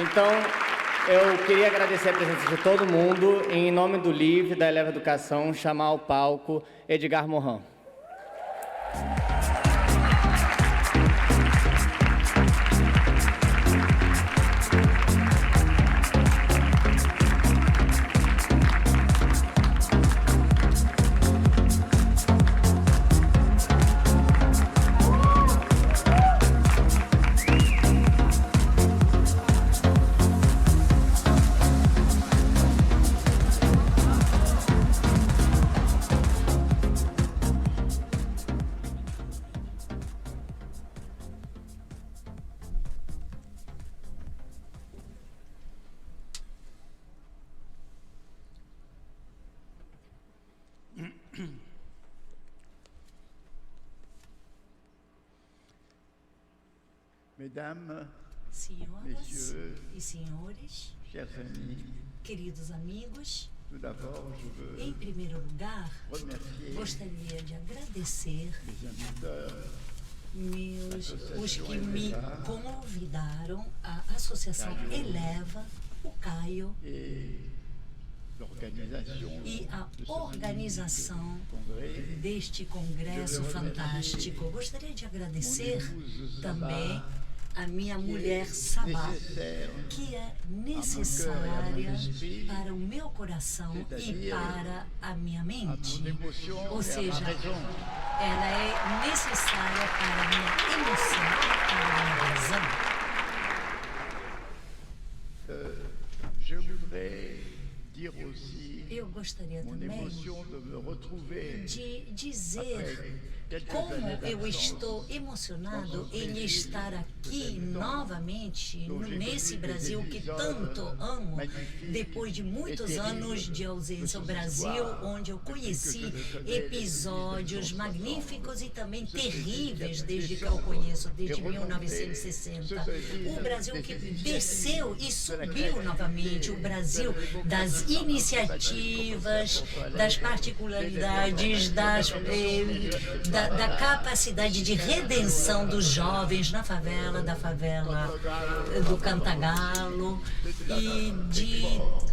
Então, eu queria agradecer a presença de todo mundo e, em nome do LIVE, da Eleva Educação, chamar ao palco Edgar Morin. Mesdames, Senhoras Messieurs, e senhores, chers amis, queridos amigos, tout d'abord, je em veux primeiro lugar, remercier gostaria de agradecer les inviteurs, os que me convidaram, a Associação Eleva, o Caio et l'organisation e a de ce organização congrès. deste congresso fantástico. Gostaria de agradecer também a minha mulher Sabá, que é necessária para o meu coração e para a minha mente. Ou seja, ela é necessária para a minha emoção e para a minha razão. Je voudrais dire aussi Eu gostaria mon também émotion de me retrouver de dizer après como eu estou emocionado em estar aqui novamente nesse Brasil que tanto amo, depois de muitos anos de ausência. O Brasil onde eu conheci episódios magníficos e também terríveis desde que eu conheço, desde 1960. O Brasil que desceu e subiu novamente, o Brasil das iniciativas, das particularidades, da capacidade de redenção dos jovens na favela, da favela do Cantagalo e de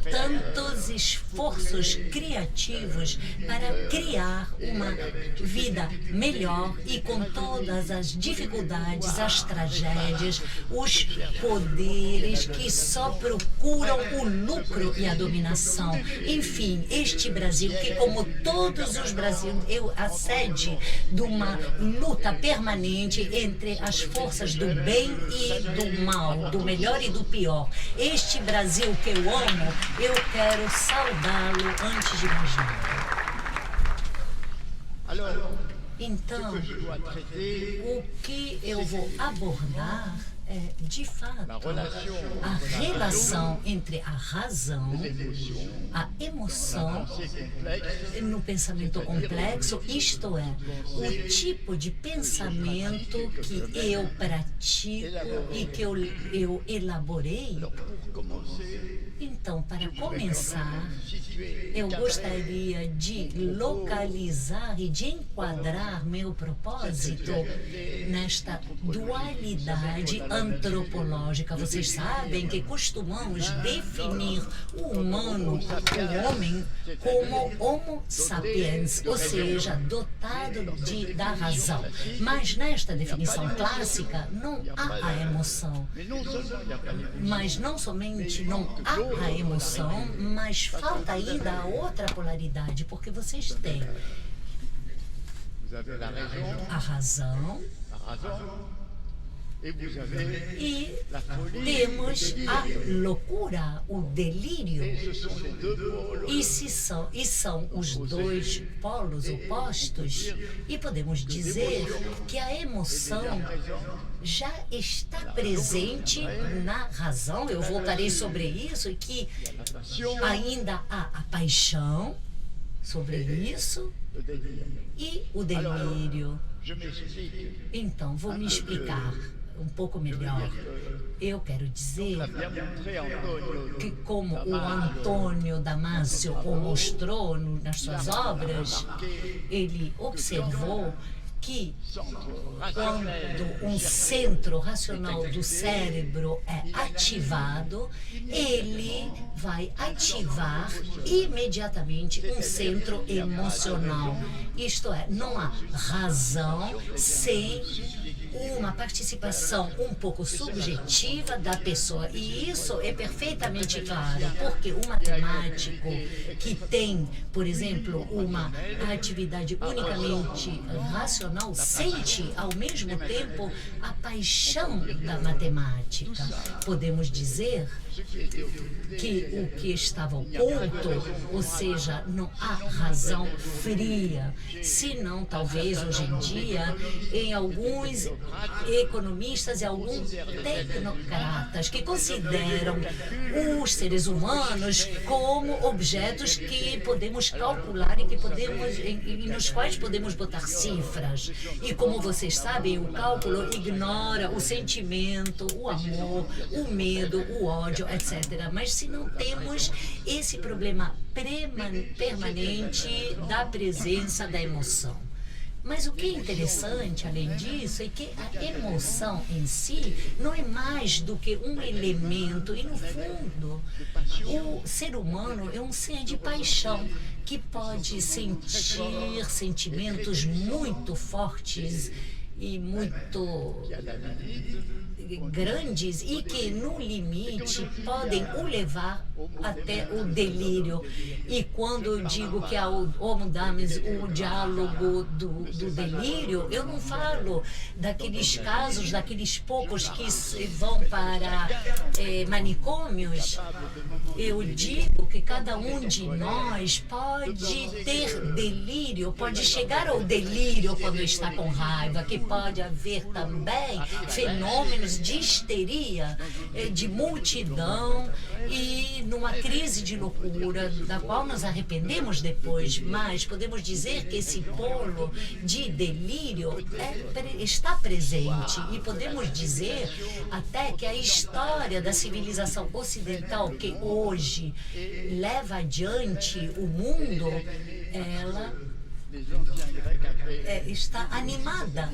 tantos esforços criativos para criar uma vida melhor e com todas as dificuldades, as tragédias, os poderes que só procuram o lucro e a dominação. Enfim, este Brasil que, como todos os brasileiros, a sede de uma luta permanente entre as forças do bem e do mal, do melhor e do pior. Este Brasil que eu amo, eu quero saudá-lo antes de mais nada. Então, o que eu vou abordar é, de fato, a relação entre a razão, a emoção, no pensamento complexo, isto é, o tipo de pensamento que eu pratico e que eu elaborei. Então, para começar, eu gostaria de localizar e de enquadrar meu propósito nesta dualidade antropológica. Vocês sabem que costumamos definir o humano, o homem, como Homo sapiens, ou seja, dotado da razão. Mas nesta definição clássica não há a emoção. Mas não somente não há a emoção, mas falta ainda a outra polaridade, porque vocês têm a razão e temos a loucura, o delírio. E são os dois polos opostos. E podemos dizer que a emoção já está presente na razão. Eu voltarei sobre isso, e que ainda há a paixão sobre isso e o delírio. Então, vou me explicar um pouco melhor. Eu quero dizer que, como o Antônio Damasio o mostrou nas suas obras, ele observou que quando um centro racional do cérebro é ativado, ele vai ativar imediatamente um centro emocional. Isto é, não há razão sem uma participação um pouco subjetiva da pessoa. E isso é perfeitamente claro, porque o matemático que tem, por exemplo, uma atividade unicamente racional, sente ao mesmo tempo a paixão da matemática. Podemos dizer que o que estava oculto, ou seja, não há razão fria, senão talvez hoje em dia em alguns economistas e alguns tecnocratas que consideram os seres humanos como objetos que podemos calcular e que e nos quais podemos botar cifras. E como vocês sabem, o cálculo ignora o sentimento, o amor, o medo, o ódio, etc. Mas se não temos esse problema permanente da presença da emoção. Mas o que é interessante, além disso, é que a emoção em si não é mais do que um elemento. E, no fundo, o ser humano é um ser de paixão que pode sentir sentimentos muito fortes e muito grandes e que, no limite, podem o levar até o delírio. E quando eu digo que há o Homo Dames, o diálogo do delírio, eu não falo daqueles casos, daqueles poucos que vão para manicômios. Eu digo que cada um de nós pode ter delírio, pode chegar ao delírio quando está com raiva, que pode haver também fenômenos de histeria, de multidão e numa crise de loucura, da qual nos arrependemos depois. Mas podemos dizer que esse polo de delírio está presente. E podemos dizer até que a história da civilização ocidental, que hoje leva adiante o mundo, ela está animada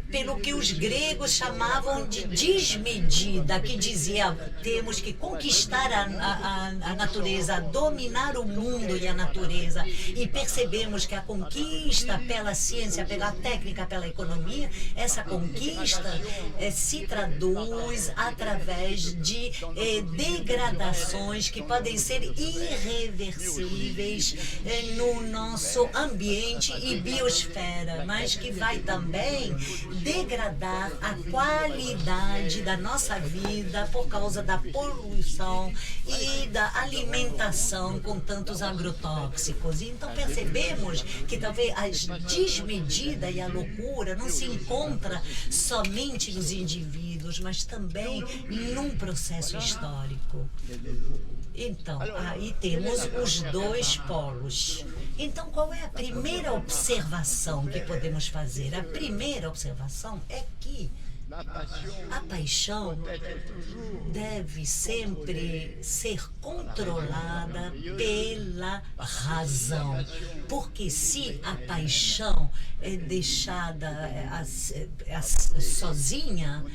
pelo que os gregos chamavam de desmedida, que dizia: temos que conquistar a natureza, dominar o mundo e a natureza. E percebemos que a conquista pela ciência, pela técnica, pela economia, essa conquista se traduz através de degradações que podem ser irreversíveis no nosso ambiente e biosfera, mas que vai também degradar a qualidade da nossa vida por causa da poluição e da alimentação com tantos agrotóxicos. Então percebemos que talvez a desmedida e a loucura não se encontra somente nos indivíduos, mas também num processo histórico. Então, aí temos os dois polos. Então, qual é a primeira observação que podemos fazer? A primeira observação é que a paixão deve sempre ser controlada pela razão, porque se a paixão é deixada sozinha,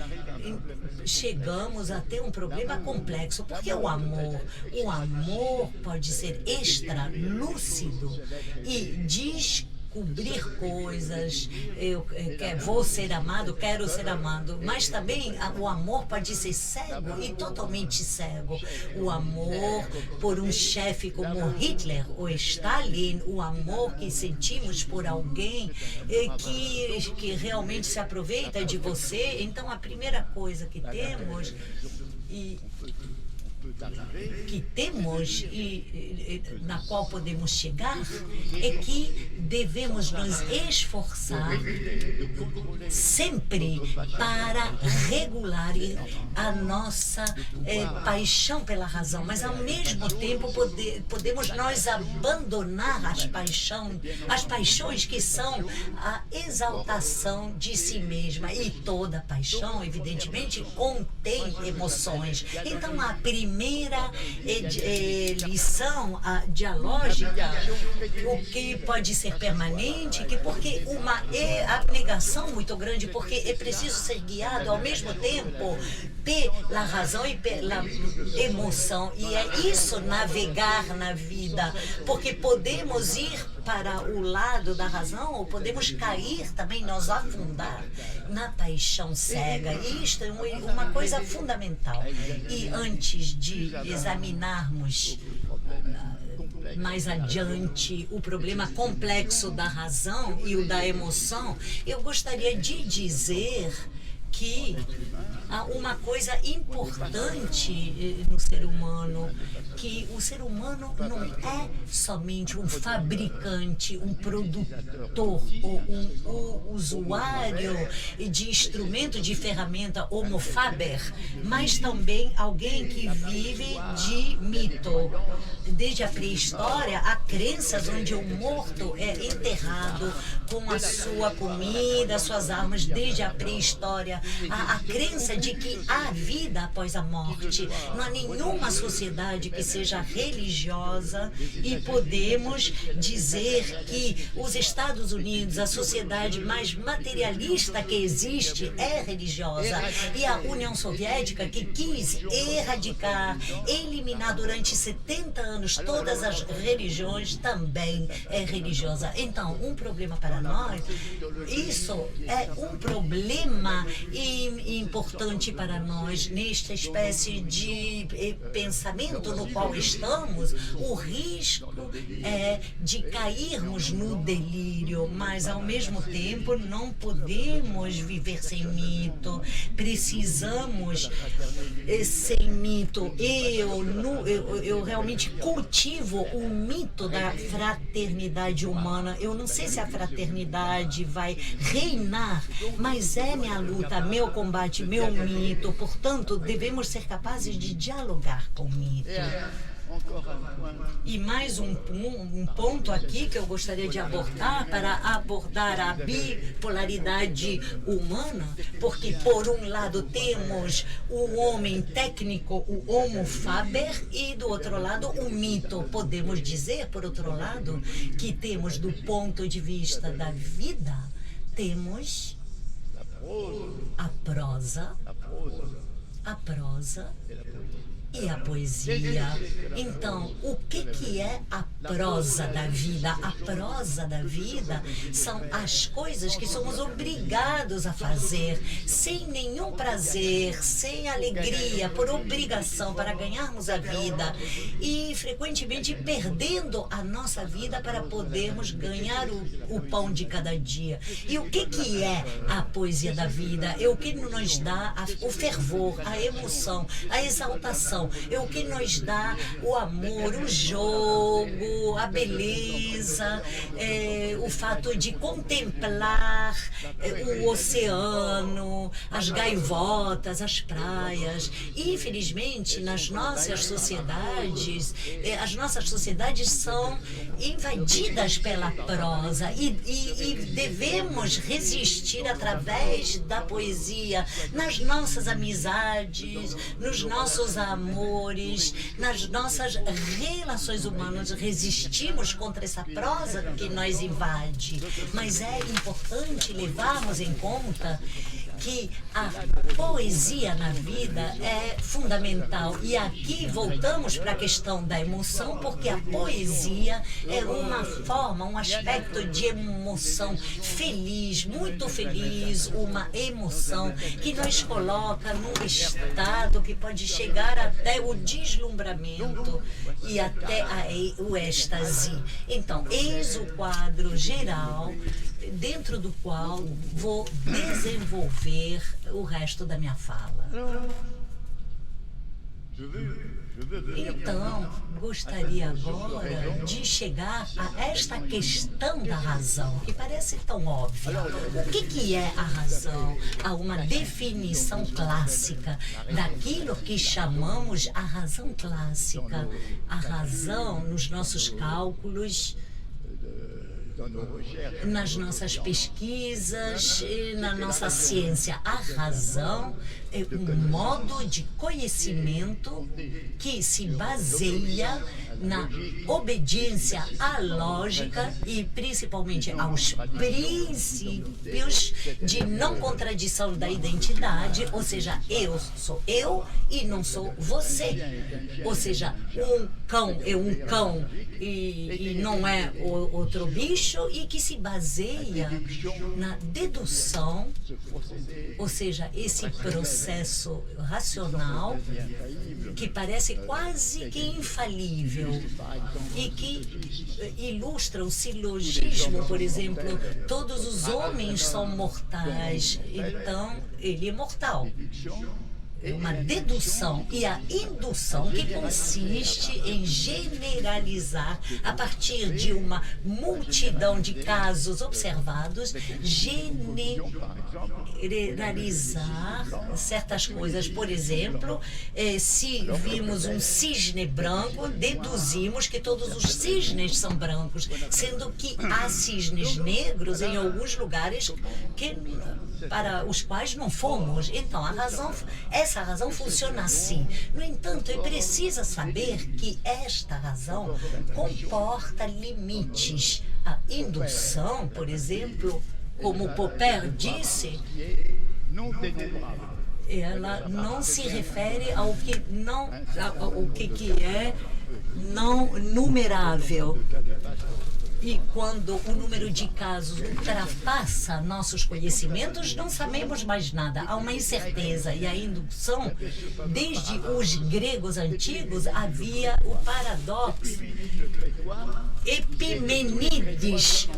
chegamos a ter um problema complexo, porque o amor pode ser extralúcido e descobrir coisas, vou ser amado, quero ser amado, mas também o amor pode ser cego e totalmente cego. O amor por um chefe como Hitler ou Stalin, o amor que sentimos por alguém que realmente se aproveita de você. Então a primeira coisa que temos e na qual podemos chegar é que devemos nos esforçar sempre para regular a nossa paixão pela razão, mas ao mesmo tempo podemos nós abandonar as paixões que são a exaltação de si mesma, e toda paixão, evidentemente, contém emoções. Então, a primeira lição dialógica, o que pode ser permanente, que porque uma abnegação muito grande, porque é preciso ser guiado ao mesmo tempo pela razão e pela emoção, e é isso navegar na vida, porque podemos ir para o lado da razão ou podemos cair também, nos afundar na paixão cega. E isto é uma coisa fundamental. E antes de examinarmos mais adiante o problema complexo da razão e o da emoção, eu gostaria de dizer que há uma coisa importante no ser humano, que o ser humano não é somente um fabricante, um produtor ou um usuário de instrumento, de ferramenta, homo faber, mas também alguém que vive de mito. Desde a pré-história, há crenças onde o morto é enterrado com a sua comida, suas armas. Desde a pré-história, há a crença de que há vida após a morte. Não há nenhuma sociedade que seja religiosa, e podemos dizer que os Estados Unidos, a sociedade mais materialista que existe, é religiosa. E a União Soviética, que quis erradicar, eliminar durante 70 anos todas as religiões, também é religiosa. Então, um problema para nós, isso é um problema importante para nós, nesta espécie de pensamento no qual estamos. O risco é de cairmos no delírio, mas ao mesmo tempo não podemos viver sem mito. Precisamos sem mito. Eu realmente cultivo o mito da fraternidade humana. Eu não sei se a fraternidade vai reinar, mas é minha luta, meu combate, meu mito. Portanto, devemos ser capazes de dialogar com o mito. E mais um ponto aqui que eu gostaria de abordar, para abordar a bipolaridade humana, porque por um lado temos o homem técnico, o homo faber, e do outro lado o mito. Podemos dizer, por outro lado, que temos, do ponto de vista da vida, temos a prosa e a poesia. Então, o que é a prosa da vida? A prosa da vida são as coisas que somos obrigados a fazer, sem nenhum prazer, sem alegria, por obrigação, para ganharmos a vida, e frequentemente perdendo a nossa vida para podermos ganhar o pão de cada dia. E o que é a poesia da vida? É o que nos dá o fervor, a emoção, a exaltação. É o que nos dá o amor, o jogo, a beleza, o fato de contemplar o oceano, as gaivotas, as praias. E, infelizmente, nas nossas sociedades, as nossas sociedades são invadidas pela prosa, e devemos resistir através da poesia, nas nossas amizades, nos nossos amores, nas nossas relações humanas. Resistimos contra essa prosa que nos invade, mas é importante levarmos em conta que a poesia na vida é fundamental. E aqui voltamos para a questão da emoção, porque a poesia é uma forma, um aspecto de emoção feliz, muito feliz, uma emoção que nos coloca num estado que pode chegar até o deslumbramento e até o êxtase. Então, eis o quadro geral dentro do qual vou desenvolver o resto da minha fala. Então, gostaria agora de chegar a esta questão da razão, que parece tão óbvia. O que é a razão? Há uma definição clássica daquilo que chamamos a razão clássica. A razão nos nossos cálculos, nas nossas pesquisas e na nossa ciência. A razão é um modo de conhecimento que se baseia na obediência à lógica e principalmente aos princípios de não contradição da identidade, ou seja, eu sou eu e não sou você. Ou seja, um cão é um cão e não é outro bicho, e que se baseia na dedução, ou seja, esse processo racional que parece quase que infalível e que ilustra o silogismo, por exemplo, todos os homens são mortais, então ele é mortal. É uma dedução e a indução, que consiste em generalizar a partir de uma multidão de casos observados, generalizar certas coisas. Por exemplo, se vimos um cisne branco, deduzimos que todos os cisnes são brancos, sendo que há cisnes negros em alguns lugares para os quais não fomos. Então, essa razão funciona assim. No entanto, é preciso saber que esta razão comporta limites. A indução, por exemplo, como Popper disse, ela não se refere ao que é não numerável. E quando o número de casos ultrapassa nossos conhecimentos, não sabemos mais nada. Há uma incerteza. E a indução, desde os gregos antigos, havia o paradoxo. Epimenides,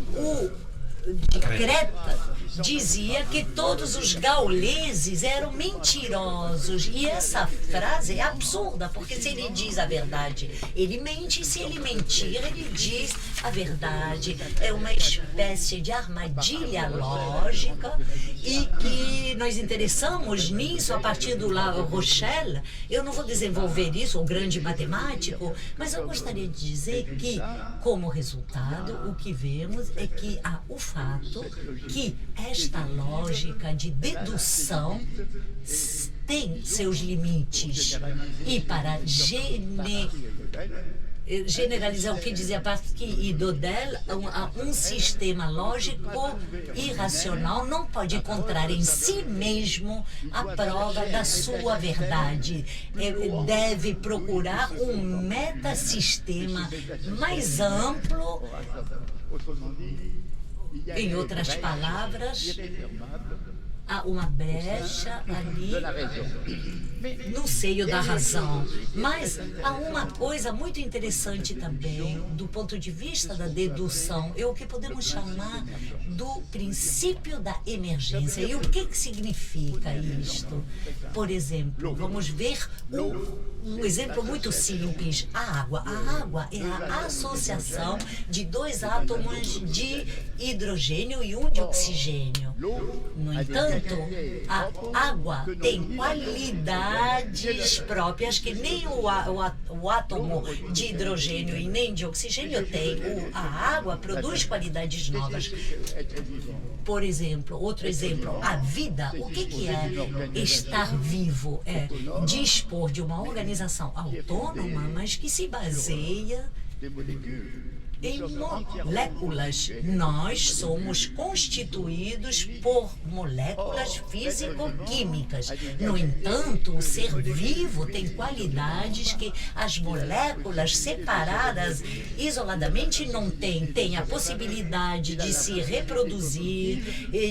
de Creta, dizia que todos os gauleses eram mentirosos. E essa frase é absurda, porque se ele diz a verdade, ele mente, e se ele mentir, ele diz a verdade. É uma espécie de armadilha lógica, e que nós interessamos nisso a partir do La Rochelle. Eu não vou desenvolver isso, o grande matemático, mas eu gostaria de dizer que, como resultado, o que vemos é que há o fato que esta lógica de dedução tem seus limites. E para generalizar o que dizia Pasquier e Gödel, um sistema lógico irracional não pode encontrar em si mesmo a prova da sua verdade. Deve procurar um metasistema mais amplo. Em outras palavras, há uma brecha ali no seio da razão. Mas há uma coisa muito interessante também, do ponto de vista da dedução, é o que podemos chamar do princípio da emergência. E o que significa isto? Por exemplo, vamos ver um exemplo muito simples. A água. A água é a associação de dois átomos de hidrogênio e um de oxigênio. No entanto, a água tem qualidades próprias que nem o átomo de hidrogênio e nem de oxigênio tem. A água produz qualidades novas. Por exemplo, outro exemplo, a vida. O que é estar vivo? É dispor de uma organização autônoma, mas que se baseia em moléculas. Nós somos constituídos por moléculas físico-químicas. No entanto, o ser vivo tem qualidades que as moléculas separadas isoladamente não têm. Tem a possibilidade de se reproduzir,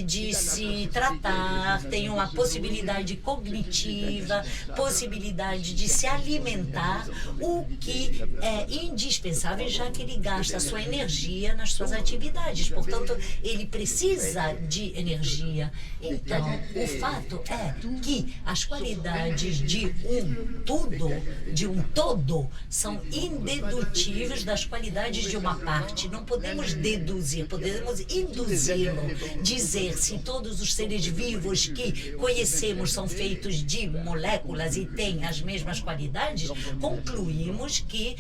de se tratar, tem uma possibilidade cognitiva, possibilidade de se alimentar, o que é indispensável, já que ele gasta gasta sua energia nas suas atividades. Portanto, ele precisa de energia. Então, o fato é que as qualidades de um todo, são indedutíveis das qualidades de uma parte. Não podemos deduzir, podemos induzi-lo. Dizer se todos os seres vivos que conhecemos são feitos de moléculas e têm as mesmas qualidades, concluímos que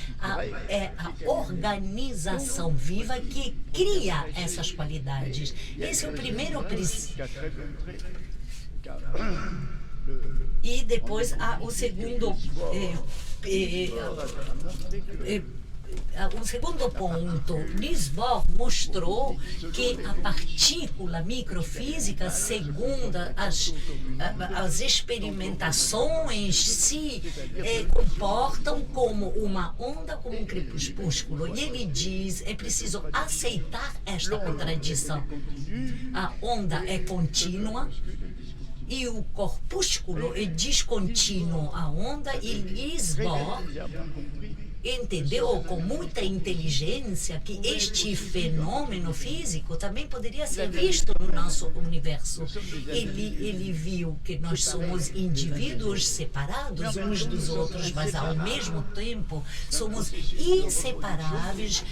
é a organização viva que cria essas qualidades. Esse é o primeiro princípio. E depois há o segundo um segundo ponto. Niels Bohr mostrou que a partícula microfísica, segundo as experimentações, se comportam como uma onda, como um crepúsculo. E ele diz, é preciso aceitar esta contradição. A onda é contínua e o corpúsculo é descontínuo. A onda, e Niels Bohr entendeu com muita inteligência que este fenômeno físico também poderia ser visto no nosso universo. Ele viu que nós somos indivíduos separados uns dos outros, mas ao mesmo tempo somos inseparáveis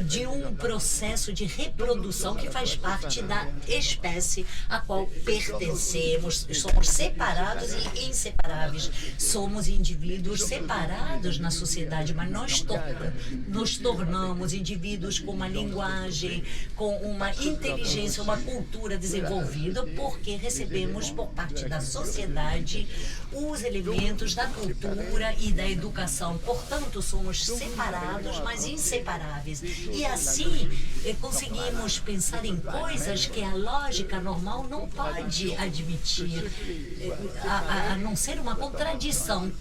de um processo de reprodução que faz parte da espécie a qual pertencemos. Somos separados e inseparáveis. Somos indivíduos separados na sociedade, mas nós nos tornamos indivíduos com uma linguagem, com uma inteligência, uma cultura desenvolvida, porque recebemos por parte da sociedade os elementos da cultura e da educação. Portanto, somos separados, mas inseparáveis. E assim, conseguimos pensar em coisas que a lógica normal não pode admitir, a não ser uma contradição,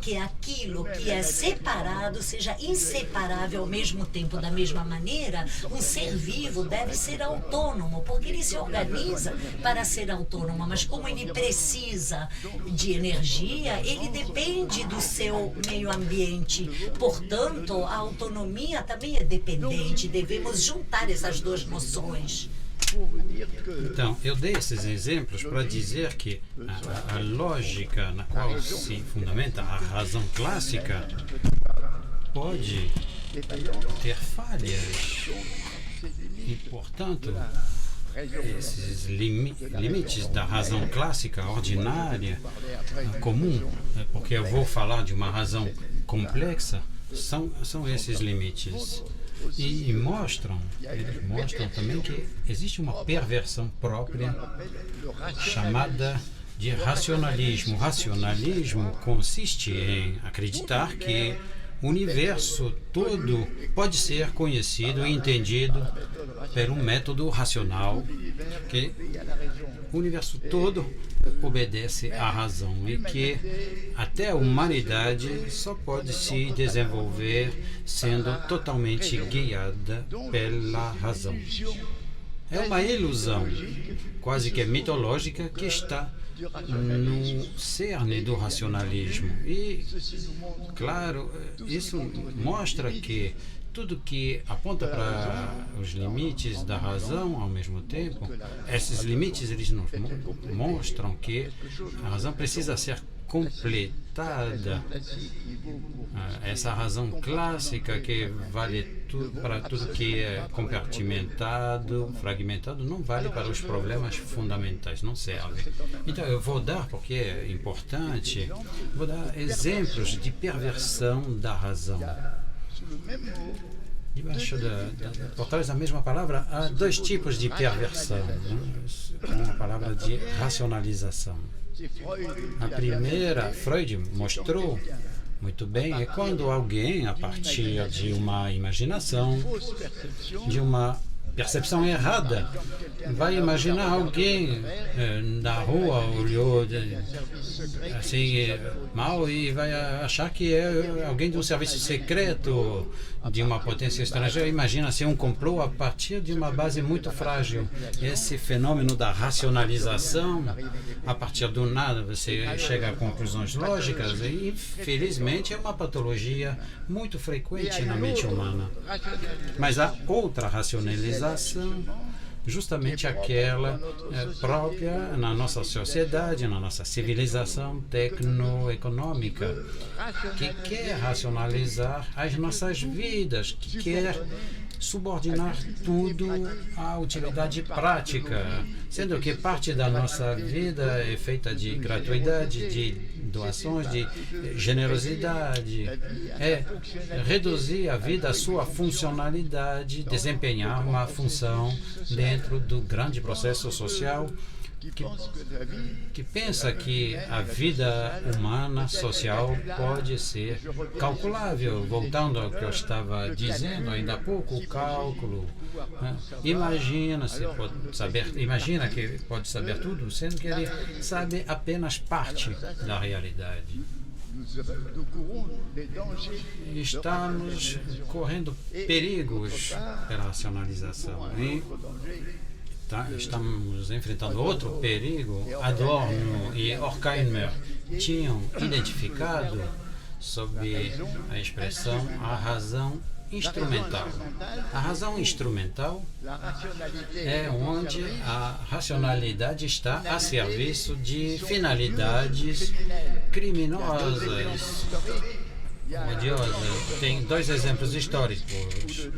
que aquilo que é separado seja inseparável ao mesmo tempo. Da mesma maneira, um ser vivo deve ser autônomo, porque ele se organiza para ser autônomo, mas como ele precisa de energia, ele depende do seu meio ambiente. Portanto, a autonomia também é dependente. Devemos juntar essas duas noções. Então, eu dei esses exemplos para dizer que a lógica na qual se fundamenta a razão clássica pode ter falhas e, portanto, esses limites da razão clássica ordinária, comum, porque eu vou falar de uma razão complexa, são esses limites. E eles mostram também que existe uma perversão própria chamada de racionalismo. Racionalismo consiste em acreditar que o universo todo pode ser conhecido e entendido por um método racional, que o universo todo obedece à razão e que até a humanidade só pode se desenvolver sendo totalmente guiada pela razão. É uma ilusão quase que mitológica que está no cerne do racionalismo. E, claro, isso mostra que tudo que aponta para os limites da razão, ao mesmo tempo, esses limites eles nos mostram que a razão precisa ser completada. Essa razão clássica que vale para tudo que é compartimentado, fragmentado, não vale para os problemas fundamentais, não serve. Então eu vou dar, porque é importante, vou dar exemplos de perversão da razão. Debaixo por trás da mesma palavra, há dois tipos de perversão, com a palavra de racionalização. A primeira, Freud mostrou muito bem, é quando alguém, a partir de uma imaginação, de uma percepção errada. Vai imaginar alguém na rua, olhou assim mal e vai achar que é alguém de um serviço secreto de uma potência estrangeira. Imagina assim um complô a partir de uma base muito frágil. Esse fenômeno da racionalização, a partir do nada você chega a conclusões lógicas e infelizmente é uma patologia muito frequente na mente humana. Mas há outra racionalização, justamente aquela própria na nossa sociedade, na nossa civilização tecnoeconômica, que quer racionalizar as nossas vidas, que quer subordinar tudo à utilidade prática, sendo que parte da nossa vida é feita de gratuidade, de doações, de generosidade. É reduzir a vida à sua funcionalidade, desempenhar uma função dentro do grande processo social que pensa que a vida humana, social, pode ser calculável. Voltando ao que eu estava dizendo ainda há pouco, o cálculo. Né? Imagina que pode saber tudo, sendo que ele sabe apenas parte da realidade. Estamos correndo perigos pela racionalização. Estamos enfrentando outro perigo. Adorno e Horkheimer tinham identificado sob a expressão a razão instrumental. A razão instrumental é onde a racionalidade está a serviço de finalidades criminosas, odiosas. Tem dois exemplos históricos.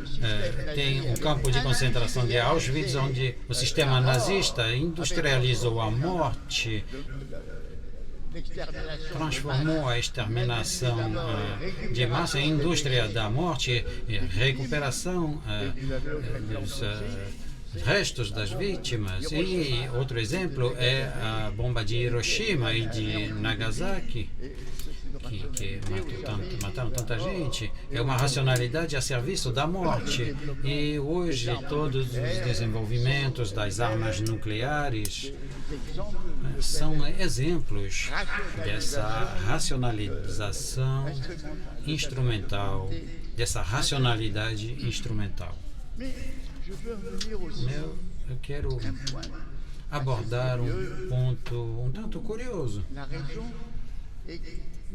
Tem o campo de concentração de Auschwitz, onde o sistema nazista industrializou a morte, transformou a exterminação de massa em indústria da morte e recuperação dos restos das vítimas. E outro exemplo é a bomba de Hiroshima e de Nagasaki, que mataram tanta gente. É uma racionalidade a serviço da morte. E hoje todos os desenvolvimentos das armas nucleares são exemplos dessa racionalização instrumental, dessa racionalidade instrumental. Eu quero abordar um ponto um tanto curioso.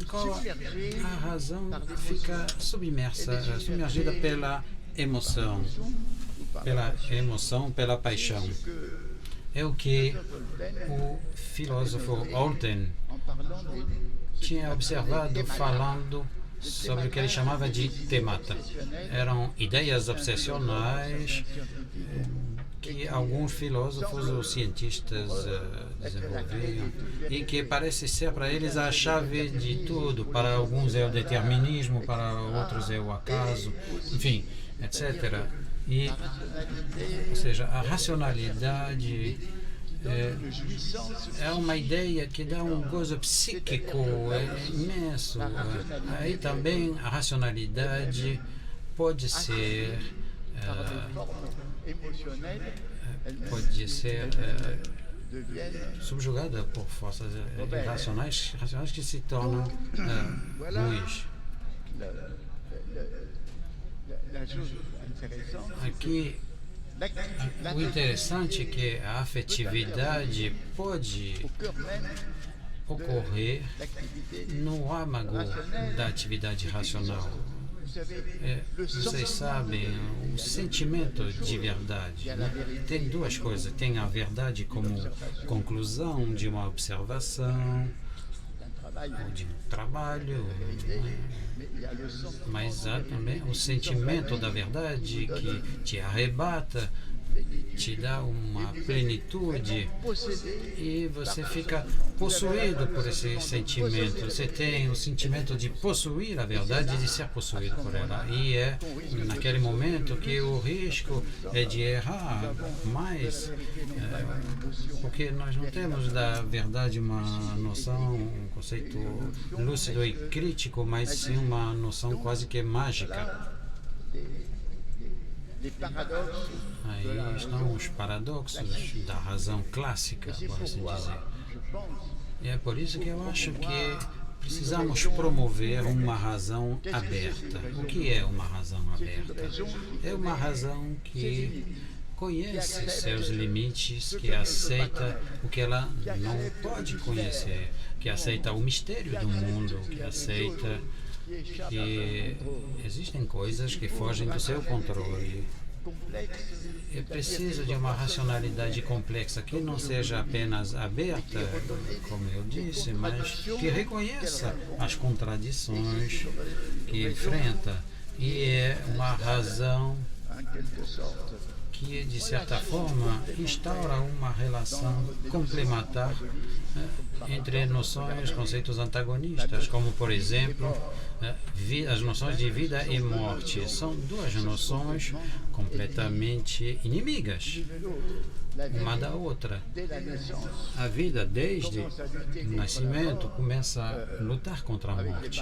Qual a razão fica submergida pela emoção, pela paixão. É o que o filósofo Holten tinha observado falando sobre o que ele chamava de temata. Eram ideias obsessionais que alguns filósofos ou cientistas desenvolviam e que parece ser para eles a chave de tudo. Para alguns é o determinismo, para outros é o acaso, enfim, etc. Ou seja, a racionalidade é uma ideia que dá um gozo psíquico imenso. Aí também a racionalidade pode ser subjugada por forças irracionais que se tornam ruins. Aqui, o interessante é que a afetividade pode ocorrer no âmago da atividade racional. Vocês sabem, o sentimento de verdade, né? Tem duas coisas. Tem a verdade como conclusão de uma observação ou de um trabalho, mas há também o sentimento da verdade que te arrebata, te dá uma plenitude e você fica possuído por esse sentimento. Você tem o sentimento de possuir a verdade e de ser possuído por ela. E é naquele momento que o risco é de errar mais, porque nós não temos da verdade uma noção, um conceito lúcido e crítico, mas sim uma noção quase que mágica. Aí estão os paradoxos da razão clássica, por assim dizer. E é por isso que eu acho que precisamos promover uma razão aberta. O que é uma razão aberta? É uma razão que conhece seus limites, que aceita o que ela não pode conhecer, que aceita o mistério do mundo, que aceita que existem coisas que fogem do seu controle. É preciso de uma racionalidade complexa que não seja apenas aberta, como eu disse, mas que reconheça as contradições que enfrenta. E é uma razão que, de certa forma, instaura uma relação complementar entre noções, conceitos antagonistas, como, por exemplo, as noções de vida e morte. São duas noções completamente inimigas uma da outra. A vida, desde o nascimento, começa a lutar contra a morte,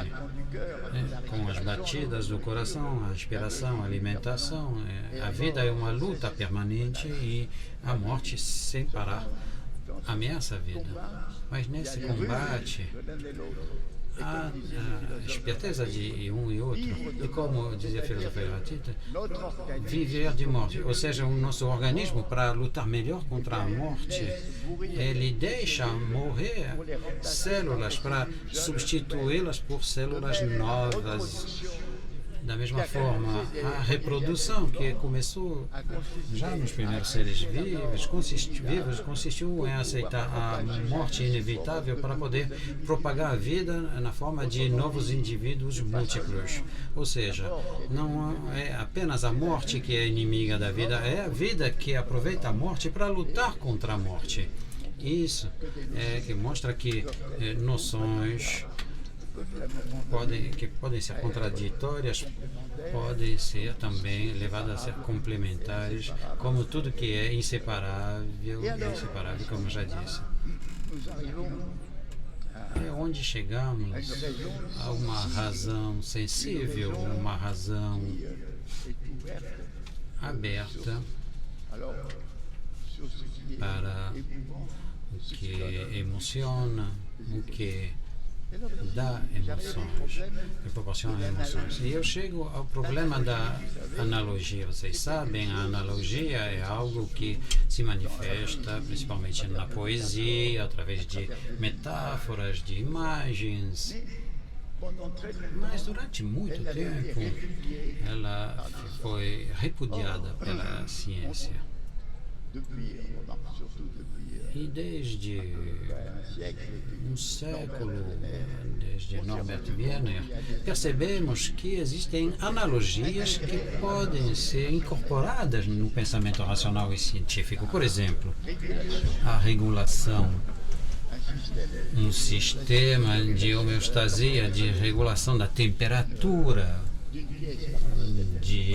com as batidas do coração, a respiração, a alimentação. A vida é uma luta permanente e a morte, sem parar, ameaça a vida. Mas nesse combate, a esperteza de um e outro, e como dizia a filosofia Heráclito, viver de morte, ou seja, o nosso organismo, para lutar melhor contra a morte, ele deixa morrer células para substituí-las por células novas. Da mesma forma, a reprodução, que começou já nos primeiros seres vivos, consistiu em aceitar a morte inevitável para poder propagar a vida na forma de novos indivíduos múltiplos. Ou seja, não é apenas a morte que é inimiga da vida, é a vida que aproveita a morte para lutar contra a morte. Isso é que mostra que noções que podem ser contraditórias, podem ser também levadas a ser complementares, como tudo que é inseparável, como já disse. É onde chegamos a uma razão sensível, uma razão aberta para o que emociona, o que dá emoções, que proporciona emoções. E eu chego ao problema da analogia. Vocês sabem, a analogia é algo que se manifesta principalmente na poesia, através de metáforas, de imagens. Mas durante muito tempo ela foi repudiada pela ciência. E desde um século, desde Norbert Wiener, percebemos que existem analogias que podem ser incorporadas no pensamento racional e científico. Por exemplo, a regulação, um sistema de homeostasia, de regulação da temperatura de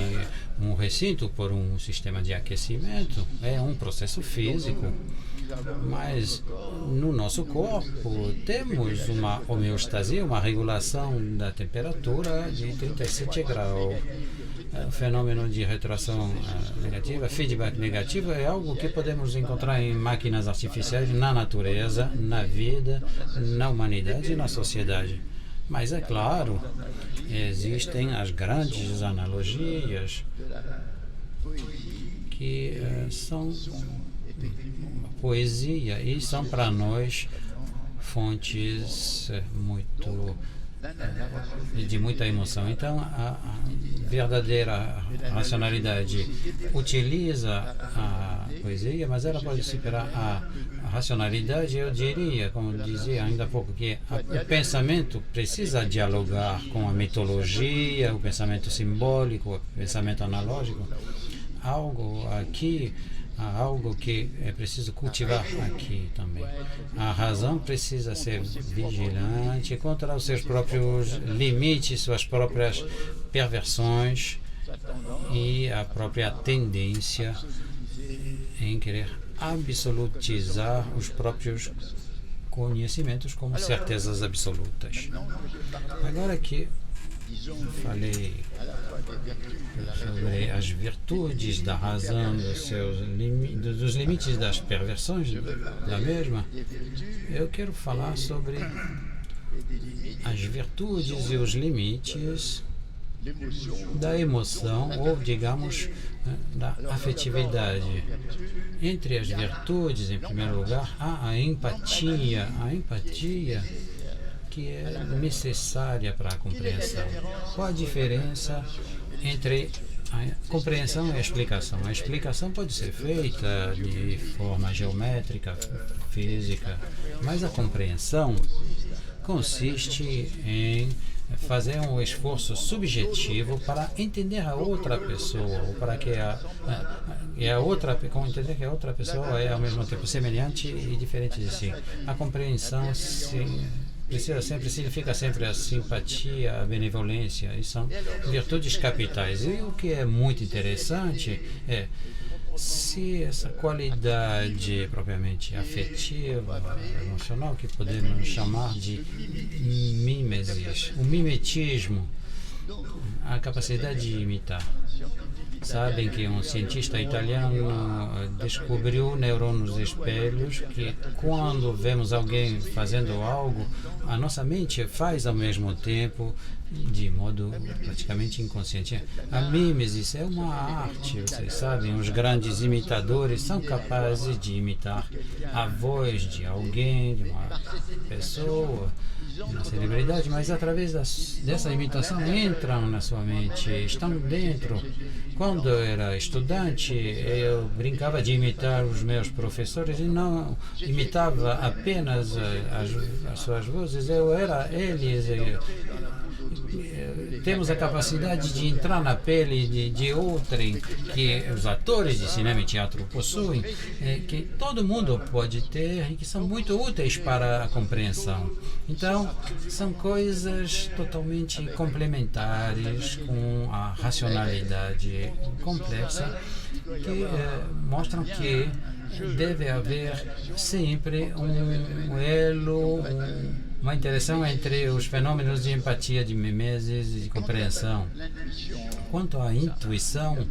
um recinto por um sistema de aquecimento, é um processo físico. Mas no nosso corpo temos uma homeostasia, uma regulação da temperatura de 37 graus. O fenômeno de retroação negativa, feedback negativo, é algo que podemos encontrar em máquinas artificiais, na natureza, na vida, na humanidade e na sociedade. Mas é claro, existem as grandes analogias que são poesia e são para nós fontes de muita emoção. Então, a verdadeira racionalidade utiliza a poesia, mas ela pode superar a racionalidade. Eu diria, como dizia ainda há pouco, que o pensamento precisa dialogar com a mitologia, o pensamento simbólico, o pensamento analógico. Algo que é preciso cultivar aqui também. A razão precisa ser vigilante contra os seus próprios limites, suas próprias perversões e a própria tendência em querer absolutizar os próprios conhecimentos como certezas absolutas. Agora que falei sobre as virtudes da razão, dos limites das perversões da mesma. Eu quero falar sobre as virtudes e os limites da emoção, ou digamos, da afetividade. Entre as virtudes, em primeiro lugar, há a empatia que é necessária para a compreensão. Qual a diferença entre a compreensão e a explicação? A explicação pode ser feita de forma geométrica, física, mas a compreensão consiste em fazer um esforço subjetivo para entender a outra pessoa, ou para que entender que a outra pessoa é ao mesmo tempo semelhante e diferente de si. A compreensão significa sempre a simpatia, a benevolência, e são virtudes capitais. E o que é muito interessante é se essa qualidade propriamente afetiva, emocional, que podemos chamar de mimesis, o mimetismo, a capacidade de imitar. Sabem que um cientista italiano descobriu neurônios espelhos que, quando vemos alguém fazendo algo, a nossa mente faz ao mesmo tempo, de modo praticamente inconsciente. A mimesis é uma arte, vocês sabem, os grandes imitadores são capazes de imitar a voz de alguém, de uma pessoa, de uma celebridade, mas através dessa imitação entram na sua mente, estão dentro. Quando eu era estudante, eu brincava de imitar os meus professores e não imitava apenas as suas vozes, eu era eles. Temos a capacidade de entrar na pele de outrem, que os atores de cinema e teatro possuem, que todo mundo pode ter e que são muito úteis para a compreensão. Então, são coisas totalmente complementares com a racionalidade complexa, que mostram que deve haver sempre um elo, uma interação entre os fenômenos de empatia, de mimesis e de compreensão. Quanto à intuição,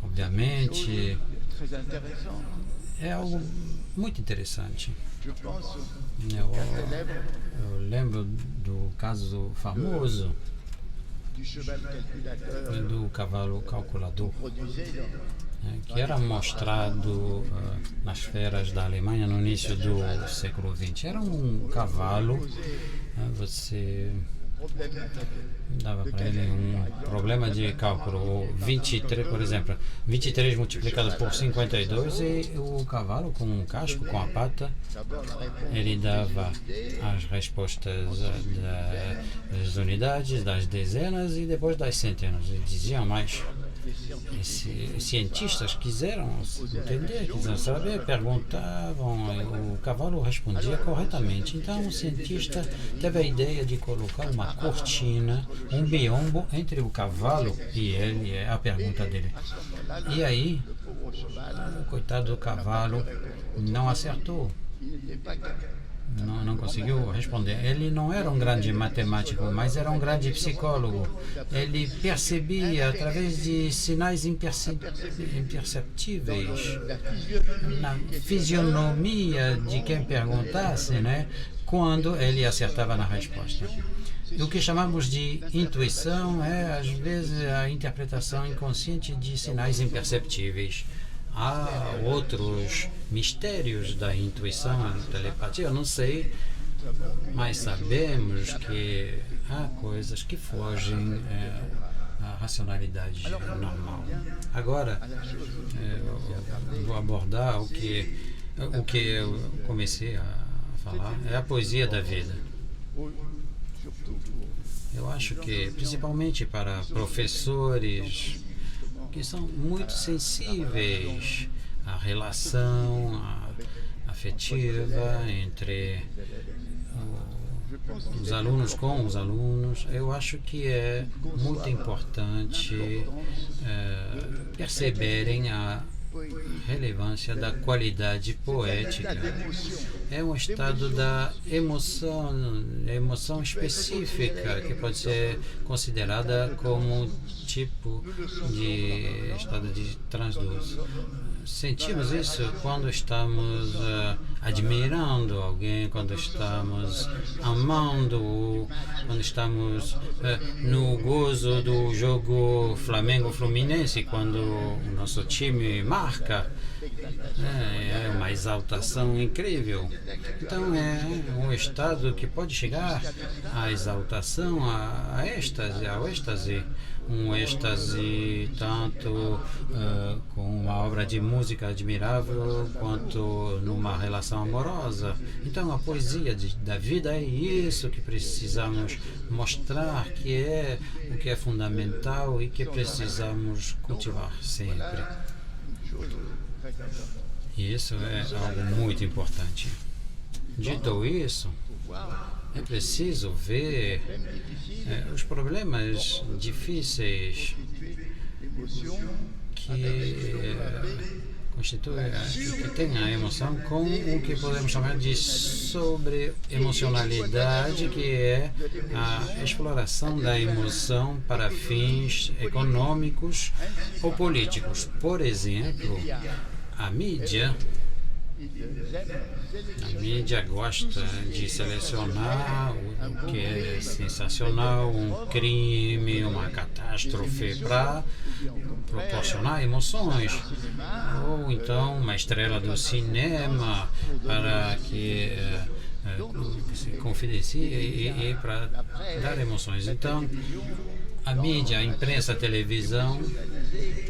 obviamente, é algo muito interessante. Eu lembro do caso famoso do cavalo calculador, que era mostrado nas feiras da Alemanha no início do século XX. Era um cavalo, você dava para ele um problema de cálculo, 23, por exemplo, 23 multiplicado por 52, e o cavalo com um casco, com a pata, ele dava as respostas das unidades, das dezenas e depois das centenas. E diziam mais. Os cientistas quiseram entender, quiseram saber, perguntavam, o cavalo respondia corretamente. Então o cientista teve a ideia de colocar uma cortina, um biombo entre o cavalo e ele, é a pergunta dele. E aí, o coitado do cavalo não acertou. Não conseguiu responder. Ele não era um grande matemático, mas era um grande psicólogo. Ele percebia através de sinais imperceptíveis na fisionomia de quem perguntasse, né, quando ele acertava na resposta. O que chamamos de intuição é, às vezes, a interpretação inconsciente de sinais imperceptíveis. Há outros mistérios da intuição, a telepatia, eu não sei, mas sabemos que há coisas que fogem à racionalidade normal. Agora, eu vou abordar o que eu comecei a falar, é a poesia da vida. Eu acho que, principalmente para professores que são muito sensíveis à relação afetiva entre os alunos com os alunos, eu acho que é muito importante perceberem a relevância da qualidade poética. É um estado da emoção específica que pode ser considerada como um tipo de estado de transduzo. Sentimos isso quando estamos admirando alguém, quando estamos amando, quando estamos no gozo do jogo Flamengo-Fluminense, quando o nosso time marca. É uma exaltação incrível. Então é um estado que pode chegar à exaltação, ao êxtase. Um êxtase tanto com uma obra de música admirável quanto numa relação amorosa. Então a poesia da vida é isso que precisamos mostrar, que é o que é fundamental e que precisamos cultivar sempre. E isso é algo muito importante. Dito isso, é preciso ver os problemas difíceis que constituem, que tem a emoção com o que podemos chamar de sobre-emocionalidade, que é a exploração da emoção para fins econômicos ou políticos. Por exemplo, a mídia gosta de selecionar o que é sensacional, um crime, uma catástrofe, para proporcionar emoções. Ou então uma estrela do cinema para que se confidencie e para dar emoções. Então, a mídia, a imprensa, a televisão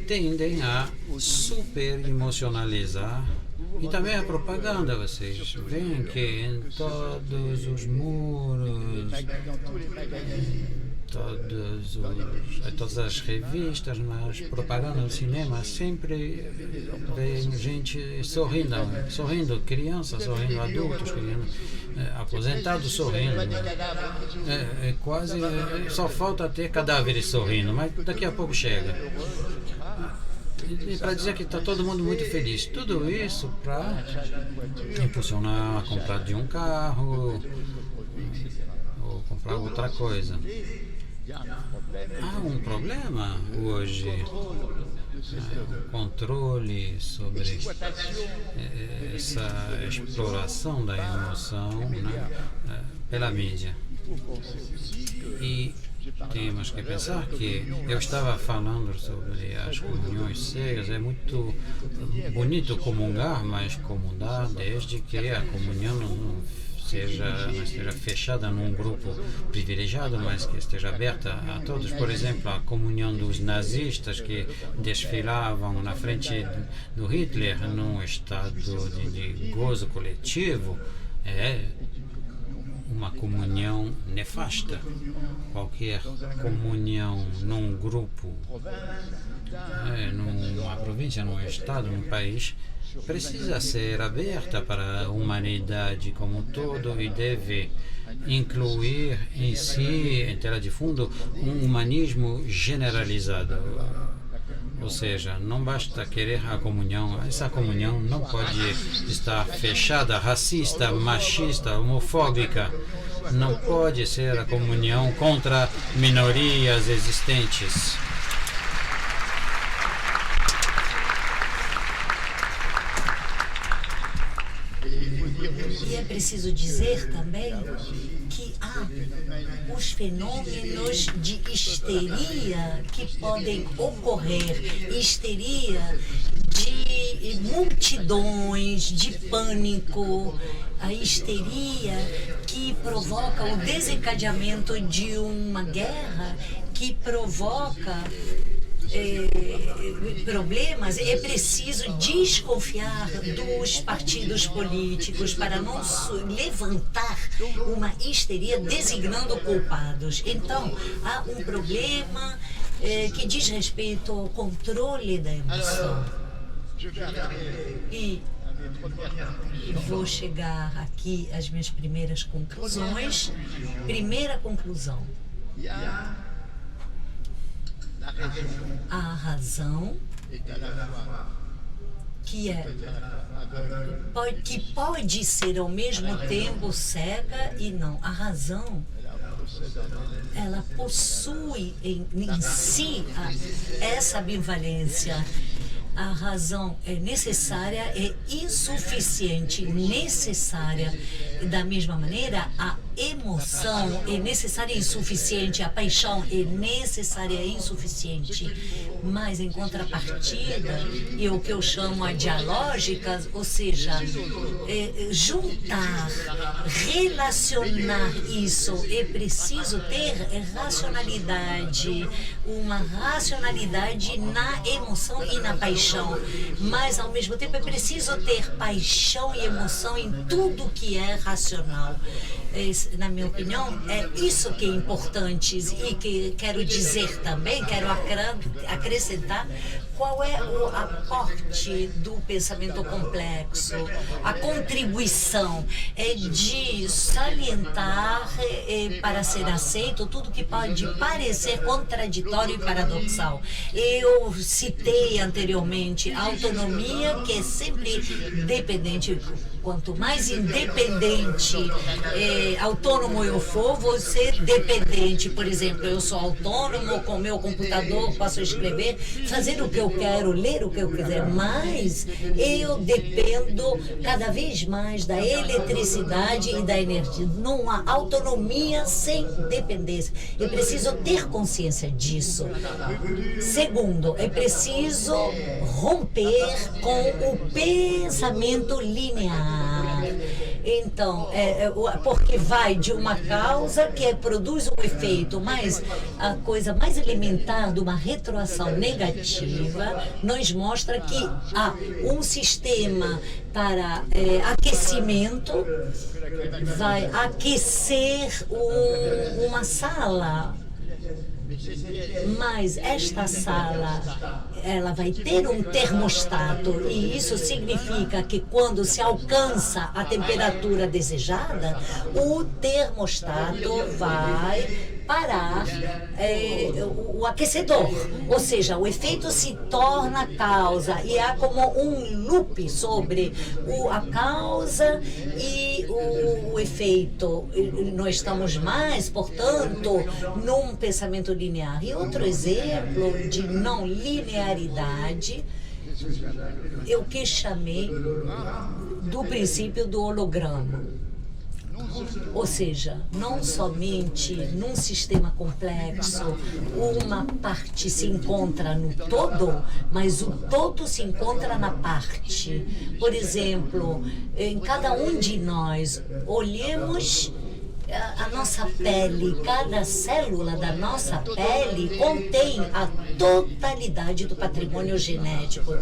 tendem a super emocionalizar. E também a propaganda, vocês veem que em todos os muros, todas as revistas, nas propagandas do cinema, sempre vem gente sorrindo, crianças sorrindo, adultos sorrindo, aposentados sorrindo. É quase, só falta ter cadáveres sorrindo, mas daqui a pouco chega. E para dizer que está todo mundo muito feliz. Tudo isso para impulsionar a compra de um carro ou comprar outra coisa. Há um problema hoje, o controle sobre essa exploração da emoção, né, pela mídia. E temos que pensar que eu estava falando sobre as comunhões cegas. É muito bonito comungar, mas comungar desde que a comunhão não esteja fechada num grupo privilegiado, mas que esteja aberta a todos. Por exemplo, a comunhão dos nazistas que desfilavam na frente do Hitler num estado de gozo coletivo é uma comunhão nefasta. Qualquer comunhão num grupo, numa província, num estado, num país, precisa ser aberta para a humanidade como um todo e deve incluir em si, em tela de fundo, um humanismo generalizado. Ou seja, não basta querer a comunhão, essa comunhão não pode estar fechada, racista, machista, homofóbica. Não pode ser a comunhão contra minorias existentes. E é preciso dizer também que há os fenômenos de histeria que podem ocorrer, histeria de multidões, de pânico, a histeria que provoca o desencadeamento de uma guerra, que provoca problemas. É preciso desconfiar dos partidos políticos para não levantar uma histeria designando culpados. Então, há um problema que diz respeito ao controle da emoção. E vou chegar aqui às minhas primeiras conclusões. Primeira conclusão. A razão que que pode ser ao mesmo tempo cega e não. A razão, ela possui em si essa ambivalência. A razão é necessária, é insuficiente, necessária. Da mesma maneira, a emoção é necessária e insuficiente, a paixão é necessária e insuficiente. Mas, em contrapartida, e o que eu chamo a dialógica, ou seja, juntar, relacionar isso, é preciso ter racionalidade, uma racionalidade na emoção e na paixão. Mas, ao mesmo tempo, é preciso ter paixão e emoção em tudo que é racional. Na minha opinião, é isso que é importante e que quero dizer também, quero acrescentar qual é o aporte do pensamento complexo. A contribuição é de salientar para ser aceito tudo que pode parecer contraditório e paradoxal. Eu citei anteriormente a autonomia, que é sempre dependente. Quanto mais independente, autônomo eu for, vou ser dependente. Por exemplo, eu sou autônomo, com meu computador posso escrever, fazer o que eu quero, ler o que eu quiser, mas eu dependo cada vez mais da eletricidade e da energia. Não há autonomia sem dependência. É preciso ter consciência disso. Segundo, é preciso romper com o pensamento linear. Então, porque vai de uma causa que produz um efeito, mas a coisa mais elementar de uma retroação negativa nos mostra que há um sistema para aquecimento, vai aquecer uma sala. Mas esta sala, ela vai ter um termostato e isso significa que quando se alcança a temperatura desejada, o termostato vai parar o aquecedor, ou seja, o efeito se torna causa e há como um loop sobre a causa e o efeito. Nós estamos mais, portanto, num pensamento linear. E outro exemplo de não linearidade, eu que chamei do princípio do holograma. Ou seja, não somente num sistema complexo uma parte se encontra no todo, mas o todo se encontra na parte. Por exemplo, em cada um de nós, olhemos a nossa pele, cada célula da nossa pele contém a totalidade do patrimônio genético,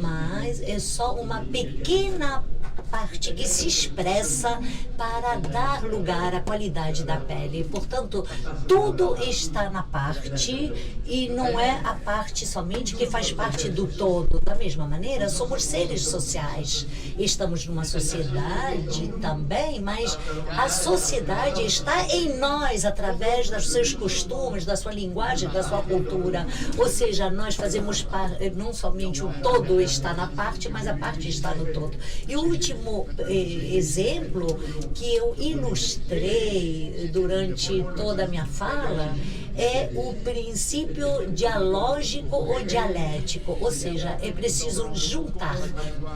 mas é só uma pequena parte que se expressa para dar lugar à qualidade da pele. Portanto, tudo está na parte e não é a parte somente que faz parte do todo. Da mesma maneira, somos seres sociais. Estamos numa sociedade também, mas a sociedade está em nós através dos seus costumes, da sua linguagem, da sua cultura. Ou seja, nós fazemos parte, não somente o todo está na parte, mas a parte está no todo. E o último exemplo que eu ilustrei durante toda a minha fala é o princípio dialógico ou dialético, ou seja, é preciso juntar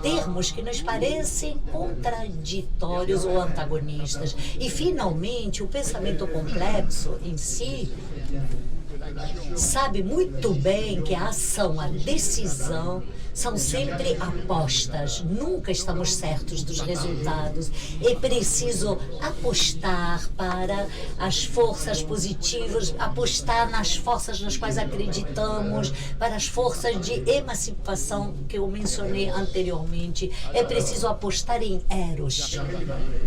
termos que nos parecem contraditórios ou antagonistas. E, finalmente, o pensamento complexo em si sabe muito bem que a ação, a decisão são sempre apostas, nunca estamos certos dos resultados. É preciso apostar para as forças positivas, apostar nas forças nas quais acreditamos, para as forças de emancipação que eu mencionei anteriormente. É preciso apostar em Eros.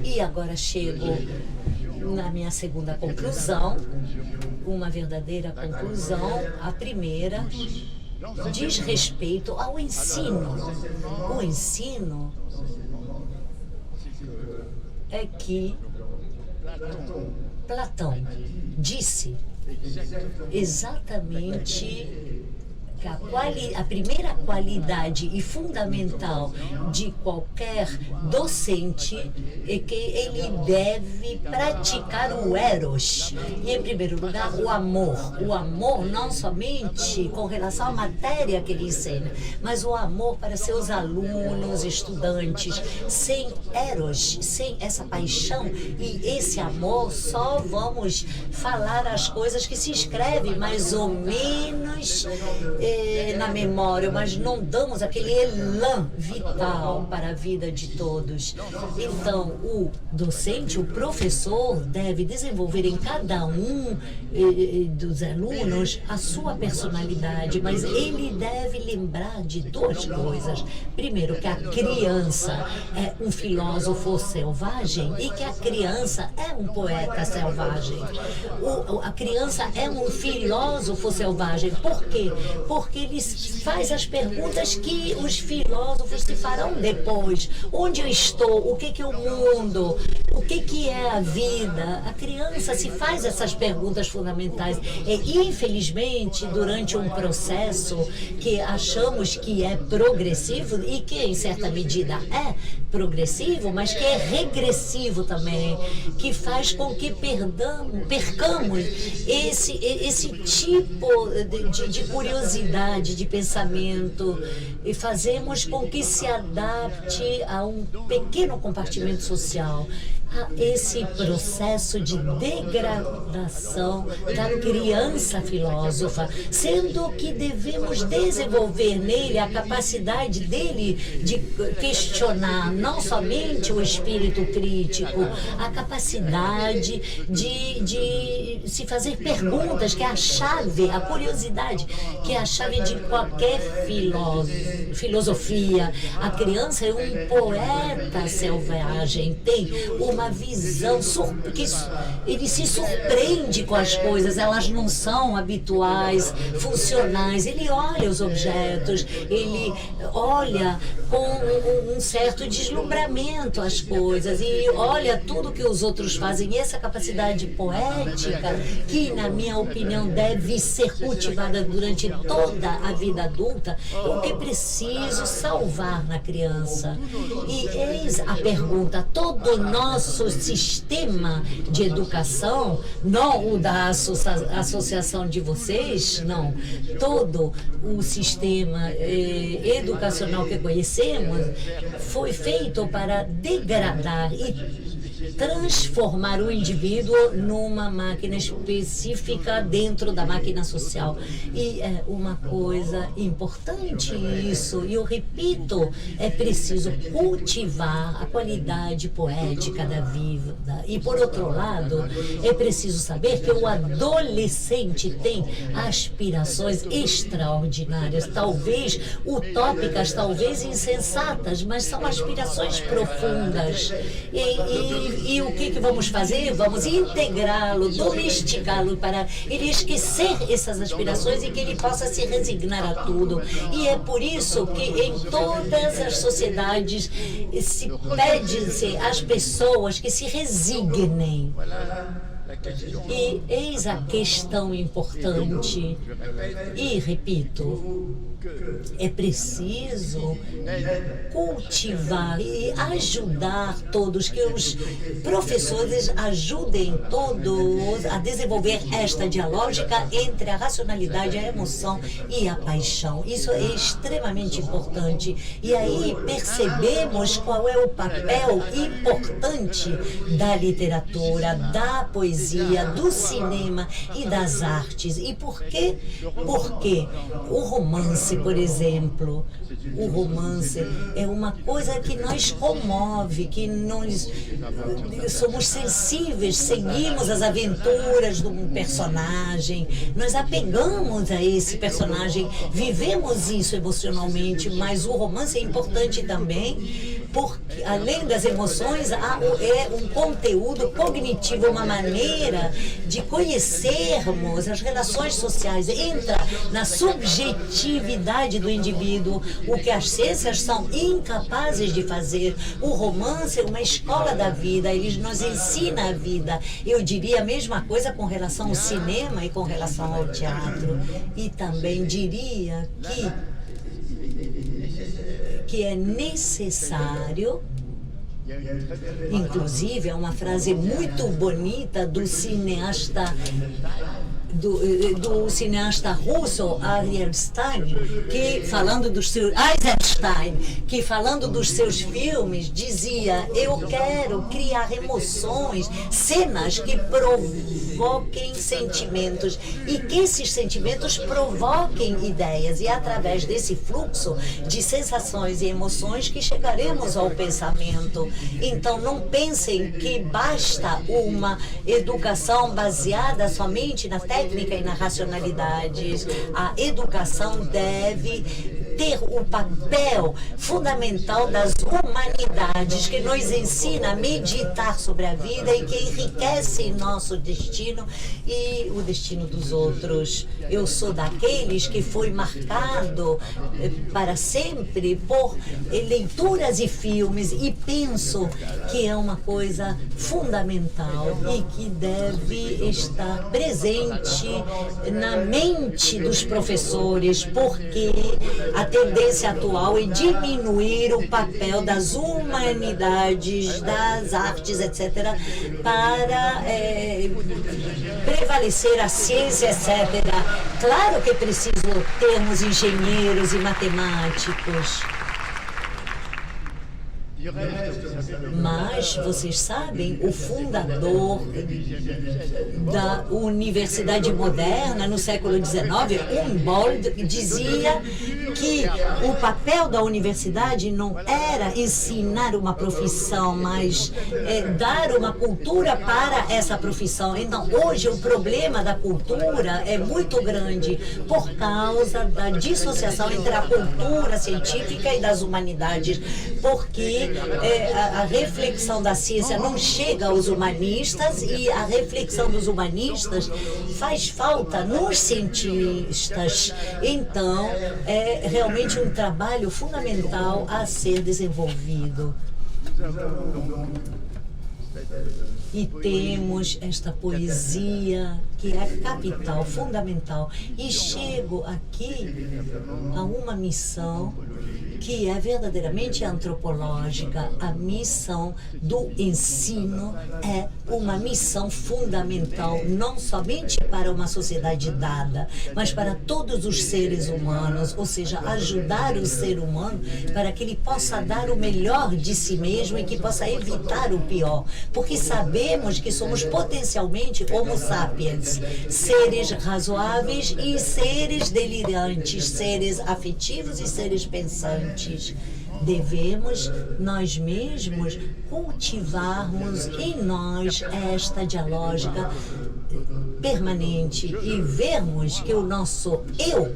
E agora chego na minha segunda conclusão, uma verdadeira conclusão. A primeira diz respeito ao ensino. O ensino é que Platão disse exatamente que a primeira qualidade e fundamental de qualquer docente é que ele deve praticar o eros. E, em primeiro lugar, o amor. O amor não somente com relação à matéria que ele ensina, mas o amor para seus alunos, estudantes. Sem eros, sem essa paixão e esse amor, só vamos falar as coisas que se escrevem mais ou menos na memória, mas não damos aquele elan vital para a vida de todos. Então, o docente, o professor, deve desenvolver em cada um dos alunos a sua personalidade, mas ele deve lembrar de duas coisas. Primeiro, que a criança é um filósofo selvagem e que a criança é um poeta selvagem. A criança é um filósofo selvagem. Por quê? Porque ele faz as perguntas que os filósofos se farão depois. Onde eu estou? O que é o mundo? O que é a vida? A criança se faz essas perguntas fundamentais. E, infelizmente, durante um processo que achamos que é progressivo e que, em certa medida, é progressivo, mas que é regressivo também, que faz com que percamos esse tipo de curiosidade, de pensamento, e fazemos com que se adapte a um pequeno compartimento social. Esse processo de degradação da criança filósofa, sendo que devemos desenvolver nele a capacidade dele de questionar não somente o espírito crítico, a capacidade de se fazer perguntas, que é a chave, a curiosidade, que é a chave de qualquer filosofia. A criança é um poeta selvagem, tem uma visão que ele se surpreende com as coisas, elas não são habituais, funcionais. Ele olha os objetos, ele olha com um certo deslumbramento as coisas e olha tudo que os outros fazem. E essa capacidade poética, que na minha opinião deve ser cultivada durante toda a vida adulta, é o que é preciso salvar na criança. E eis a pergunta: todo o nosso sistema de educação, não o da associação de vocês, não, todo o sistema educacional que conhecemos foi feito para degradar e transformar o indivíduo numa máquina específica dentro da máquina social. E é uma coisa importante isso, e eu repito, é preciso cultivar a qualidade poética da vida. E, por outro lado, é preciso saber que o adolescente tem aspirações extraordinárias, talvez utópicas, talvez insensatas, mas são aspirações profundas. E o que vamos fazer? Vamos integrá-lo, domesticá-lo para ele esquecer essas aspirações e que ele possa se resignar a tudo. E é por isso que em todas as sociedades se pede-se às pessoas que se resignem. E eis a questão importante. E, repito, é preciso cultivar e ajudar todos, que os professores ajudem todos a desenvolver esta dialógica entre a racionalidade, a emoção e a paixão. Isso é extremamente importante. E aí percebemos qual é o papel importante da literatura, da poesia, do cinema e das artes. E por quê? Porque o romance, por exemplo, o romance é uma coisa que nos comove, que nós somos sensíveis, seguimos as aventuras de um personagem, nós apegamos a esse personagem, vivemos isso emocionalmente, mas o romance é importante também porque além das emoções, é um conteúdo cognitivo, uma maneira de conhecermos as relações sociais, entra na subjetividade do indivíduo, o que as ciências são incapazes de fazer. O romance é uma escola da vida, ele nos ensina a vida. Eu diria a mesma coisa com relação ao cinema e com relação ao teatro. E também diria que é necessário, inclusive é uma frase muito bonita do cineasta russo Eisenstein, que falando dos seus filmes dizia: eu quero criar emoções, cenas que provoquem sentimentos e que esses sentimentos provoquem ideias, e através desse fluxo de sensações e emoções que chegaremos ao pensamento. Então não pensem que basta uma educação baseada somente na técnica e na racionalidade. A educação deve ter o papel fundamental das humanidades, que nos ensina a meditar sobre a vida e que enriquece nosso destino e o destino dos outros. Eu sou daqueles que foi marcado para sempre por leituras e filmes, e penso que é uma coisa fundamental e que deve estar presente na mente dos professores, porque a tendência atual é diminuir o papel das humanidades, das artes, etc., para prevalecer a ciência, etc. Claro que é preciso termos engenheiros e matemáticos. Mas, vocês sabem, o fundador da Universidade Moderna no século XIX, Humboldt, dizia que o papel da universidade não era ensinar uma profissão, mas dar uma cultura para essa profissão. Então, hoje, o problema da cultura é muito grande por causa da dissociação entre a cultura científica e das humanidades, porque a reflexão da ciência não chega aos humanistas e a reflexão dos humanistas faz falta nos cientistas. Então, é realmente um trabalho fundamental a ser desenvolvido. E temos esta poesia que é capital, fundamental. E chego aqui a uma missão que é verdadeiramente antropológica. A missão do ensino é uma missão fundamental, não somente para uma sociedade dada, mas para todos os seres humanos, ou seja, ajudar o ser humano para que ele possa dar o melhor de si mesmo e que possa evitar o pior, porque sabemos que somos potencialmente homo sapiens, seres razoáveis e seres delirantes, seres afetivos e seres pensantes. Devemos nós mesmos cultivarmos em nós esta dialógica permanente e vermos que o nosso eu,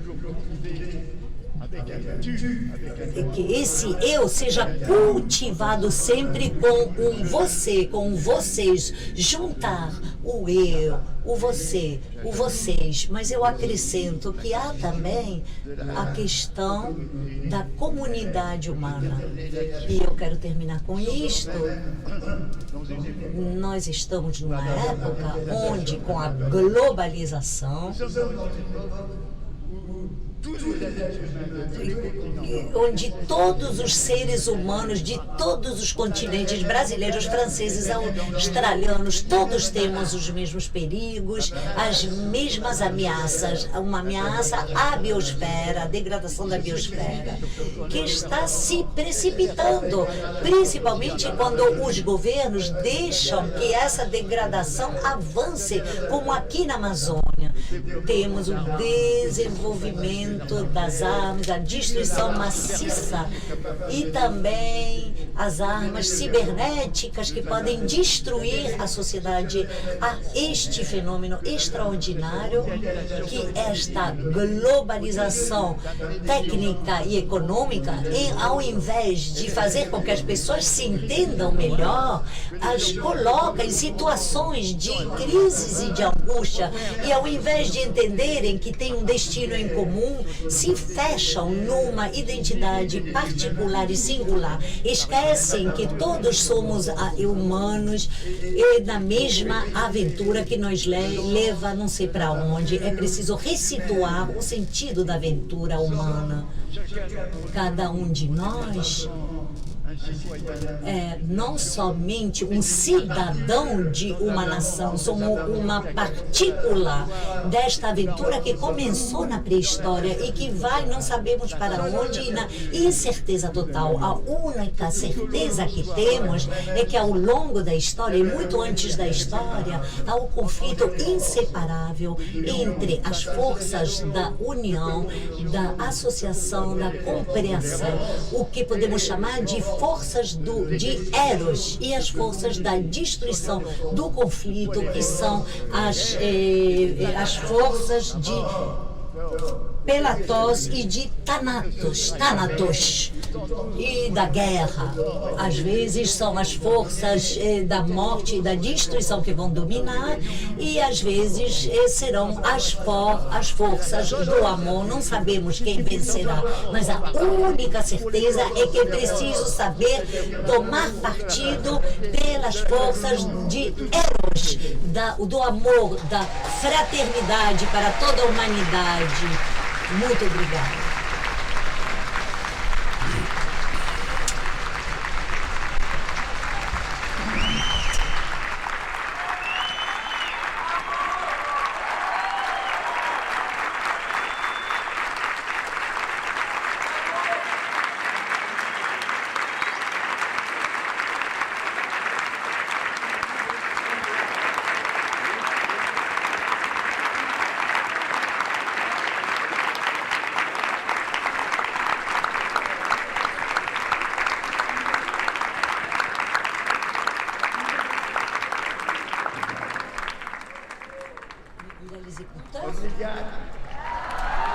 que esse eu seja cultivado sempre com um você, com vocês, juntar o eu, o você, o vocês, mas eu acrescento que há também a questão da comunidade humana. E eu quero terminar com isto. Nós estamos numa época onde, com a globalização, onde todos os seres humanos de todos os continentes, brasileiros, franceses, australianos, todos temos os mesmos perigos, as mesmas ameaças, uma ameaça à biosfera, a degradação da biosfera, que está se precipitando, principalmente quando os governos deixam que essa degradação avance, como aqui na Amazônia. Temos o desenvolvimento das armas, a destruição maciça e também as armas cibernéticas que podem destruir a sociedade, a este fenômeno extraordinário que esta globalização técnica e econômica, ao invés de fazer com que as pessoas se entendam melhor, as coloca em situações de crises e de angústia, e ao invés de entenderem que tem um destino em comum, se fecham numa identidade particular e singular, esquecem que todos somos humanos e na mesma aventura que nos leva não sei para onde. É preciso ressituar o sentido da aventura humana. Cada um de nós é não somente um cidadão de uma nação, somos uma partícula desta aventura que começou na pré-história e que vai, não sabemos para onde, e na incerteza total. A única certeza que temos é que ao longo da história, e muito antes da história, há um conflito inseparável entre as forças da união, da associação, da compreensão, o que podemos chamar de forças de Eros, e as forças da destruição, do conflito, que são as forças de Pelatos e de Thanatos, e da guerra. Às vezes são as forças da morte e da destruição que vão dominar, e às vezes serão as forças do amor. Não sabemos quem vencerá, mas a única certeza é que é preciso saber tomar partido pelas forças de Eros, do amor, da fraternidade para toda a humanidade. Muito obrigada.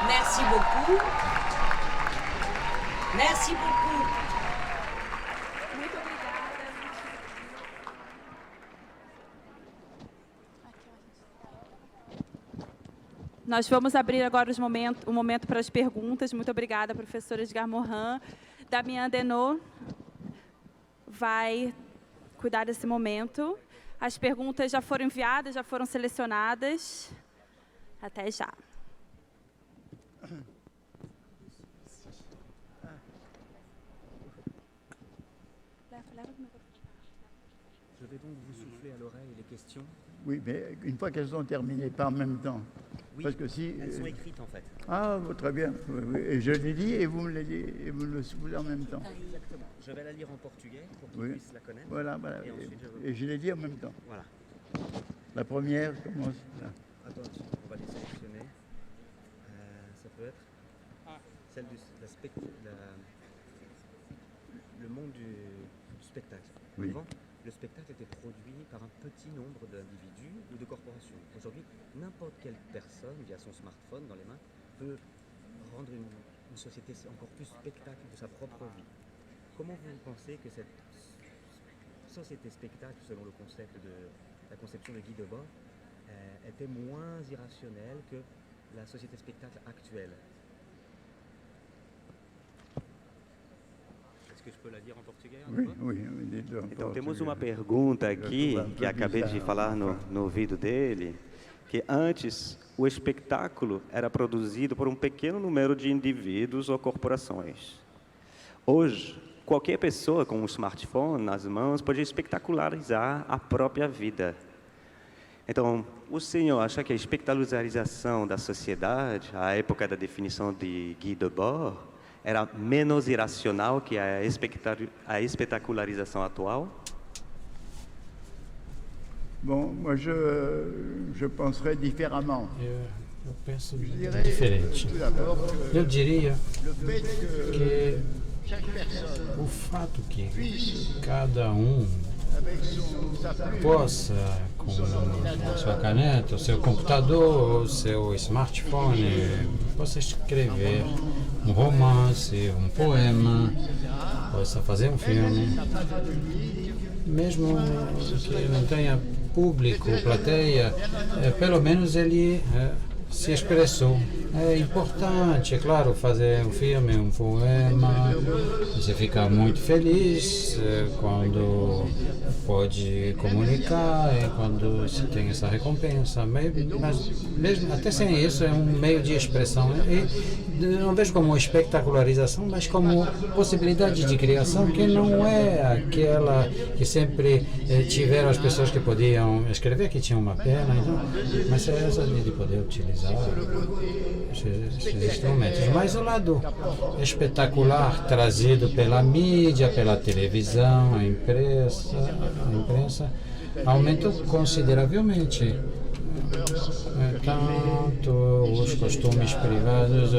Merci beaucoup. Merci beaucoup. Muito obrigada. Nós vamos abrir agora o momento para as perguntas. Muito obrigada, professora Edgar Morin. Damien Denot vai cuidar desse momento. As perguntas já foram enviadas, já foram selecionadas. Até já. Je vais donc vous souffler à l'oreille les questions. Oui, mais une fois qu'elles sont terminées, pas en même temps. Oui, parce que si, elles sont écrites en fait. Ah, très bien. Oui, oui. Et je les lis et vous me les dites, et vous le soufflez en même temps. Exactement. Je vais la lire en portugais pour qu'ils puissent la connaître. Voilà. Et ensuite Et je les dis en même temps. Voilà. La première commence là. Attention, on va les sélectionner. Ça peut être celle le monde du spectacle. Oui. Avant, le spectacle était produit par un petit nombre d'individus ou de corporations. Aujourd'hui, n'importe quelle personne, via son smartphone dans les mains, peut rendre une société encore plus spectacle de sa propre vie. Comment vous pensez que cette société spectacle, selon le concept de la conception de Guy Debord, était moins irrationnelle que la société spectacle actuelle? Acho que eu posso ler em português? Então, temos uma pergunta aqui, que acabei de falar no ouvido dele, que antes o espetáculo era produzido por um pequeno número de indivíduos ou corporações. Hoje, qualquer pessoa com um smartphone nas mãos pode espetacularizar a própria vida. Então, o senhor acha que a espetacularização da sociedade, à época da definição de Guy Debord, era menos irracional que a espetacularização atual? Bon, moi je penserais différemment. Eu penso diferente. Eu diria que O fato que cada um possa, com a sua caneta, o seu computador, o seu smartphone, possa escrever um romance, um poema, possa fazer um filme, mesmo que não tenha público, plateia, pelo menos ele se expressou. É importante, é claro, fazer um filme, um poema, você fica muito feliz quando pode comunicar, quando se tem essa recompensa, mas mesmo até sem isso é um meio de expressão. E não vejo como espetacularização, mas como possibilidade de criação que não é aquela que sempre tiveram as pessoas que podiam escrever, que tinham uma pena, então, mas é essa de poder utilizar esses instrumentos. Mas o lado espetacular trazido pela mídia, pela televisão, a imprensa aumentou consideravelmente tanto os costumes privados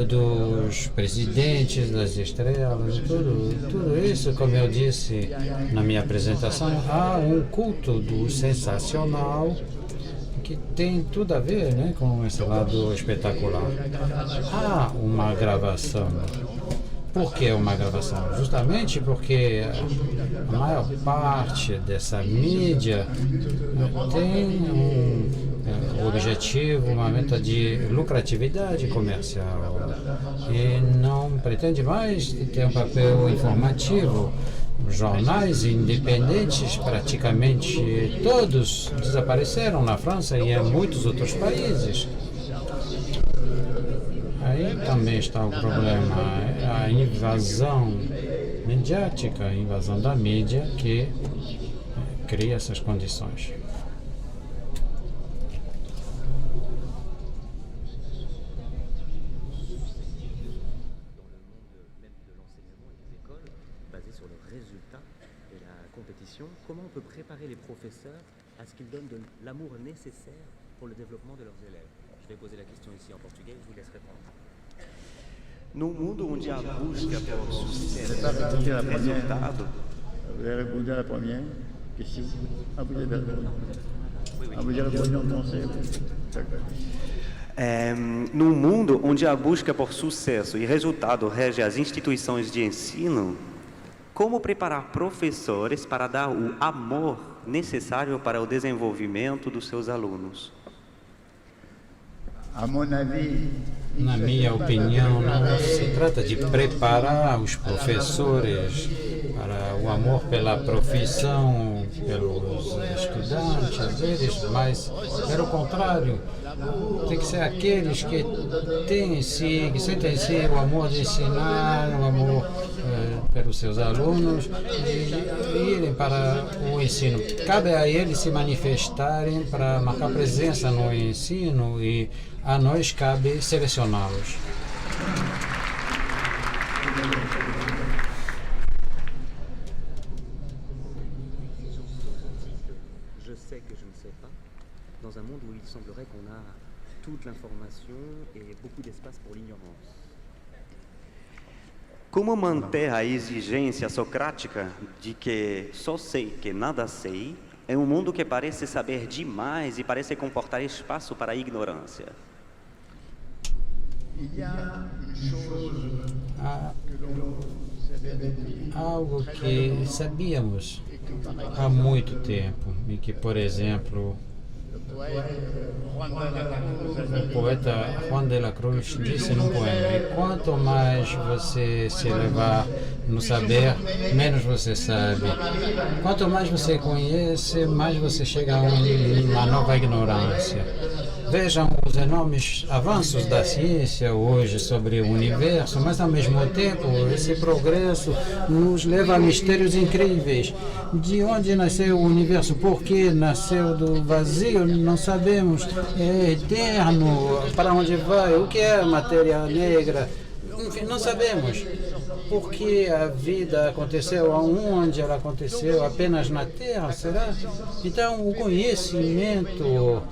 dos presidentes, das estrelas, tudo isso, como eu disse na minha apresentação, há um culto do sensacional que tem tudo a ver, né, com esse lado espetacular. Há uma gravação. Por que uma gravação? Justamente porque a maior parte dessa mídia tem um objetivo, uma meta de lucratividade comercial e não pretende mais ter um papel informativo. Jornais independentes, praticamente todos desapareceram na França e em muitos outros países. Aí também está o problema, a invasão mediática, a invasão da mídia que cria essas condições. Comment on peut préparer les professeurs à ce qu'ils donnent de l'amour nécessaire pour le développement de leurs élèves? Je vais poser la question ici en portugais, je vous laisse répondre. No mundo onde a busca por sucesso C'est pas répondre à la première. resultado, Vous avez répondu à la première question. Ah, vous avez répondu. Ah, vous avez répondu en français. D'accord. num mundo onde a busca por sucesso e resultado rege as instituições de ensino, como preparar professores para dar o amor necessário para o desenvolvimento dos seus alunos? À mon avis, Na minha opinião, não se trata de preparar os professores para o amor pela profissão, pelos estudantes deles, mas, pelo contrário, tem que ser aqueles que têm em si, que sentem em si o amor de ensinar, o amor pelos seus alunos e irem para o ensino. Cabe a eles se manifestarem para marcar presença no ensino e a nós cabe selecioná-los. Je sais que je ne sais pas, dans un monde où il semblerait qu'on a toute l'information et beaucoup d'espace pour l'ignorance. Como manter a exigência socrática de que só sei que nada sei em um mundo que parece saber demais e parece comportar espaço para a ignorância? Algo que sabíamos há muito tempo e que, por exemplo, o poeta Juan de la Cruz disse num poema: e quanto mais você se elevar no saber, menos você sabe. Quanto mais você conhece, mais você chega a uma nova ignorância. Vejam os enormes avanços da ciência hoje sobre o universo, mas ao mesmo tempo esse progresso nos leva a mistérios incríveis. De onde nasceu o universo? Por que nasceu do vazio? Não sabemos. É eterno? Para onde vai? O que é matéria negra? Enfim, não sabemos. Por que a vida aconteceu? Aonde ela aconteceu? Apenas na Terra? Será? Então, o conhecimento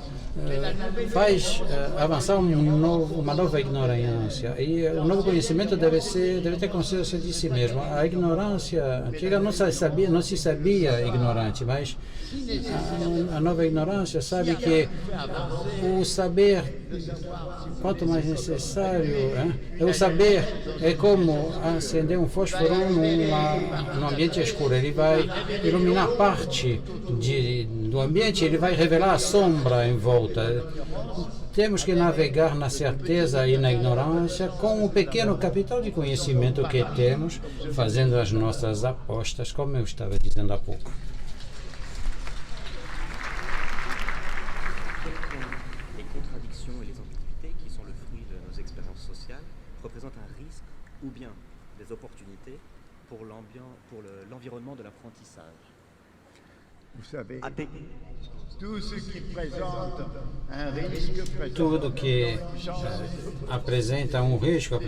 faz avançar uma nova ignorância. E o novo conhecimento deve ter consciência de si mesmo. A ignorância antiga não se sabia ignorante, mas a nova ignorância sabe que o saber, quanto mais necessário, o saber é como acender um fósforo num ambiente escuro. Ele vai iluminar parte do ambiente, ele vai revelar a sombra em volta. Temos que navegar na certeza e na ignorância com o pequeno capital de conhecimento que temos, fazendo as nossas apostas, como eu estava dizendo há pouco. Les contradictions et les ambiguïtés qui sont le fruit de nos expériences sociales représentent un risque ou bien des opportunités pour l'environnement de l'apprentissage. Vous savez, tout ce qui présente un risque Tudo que apresenta um risco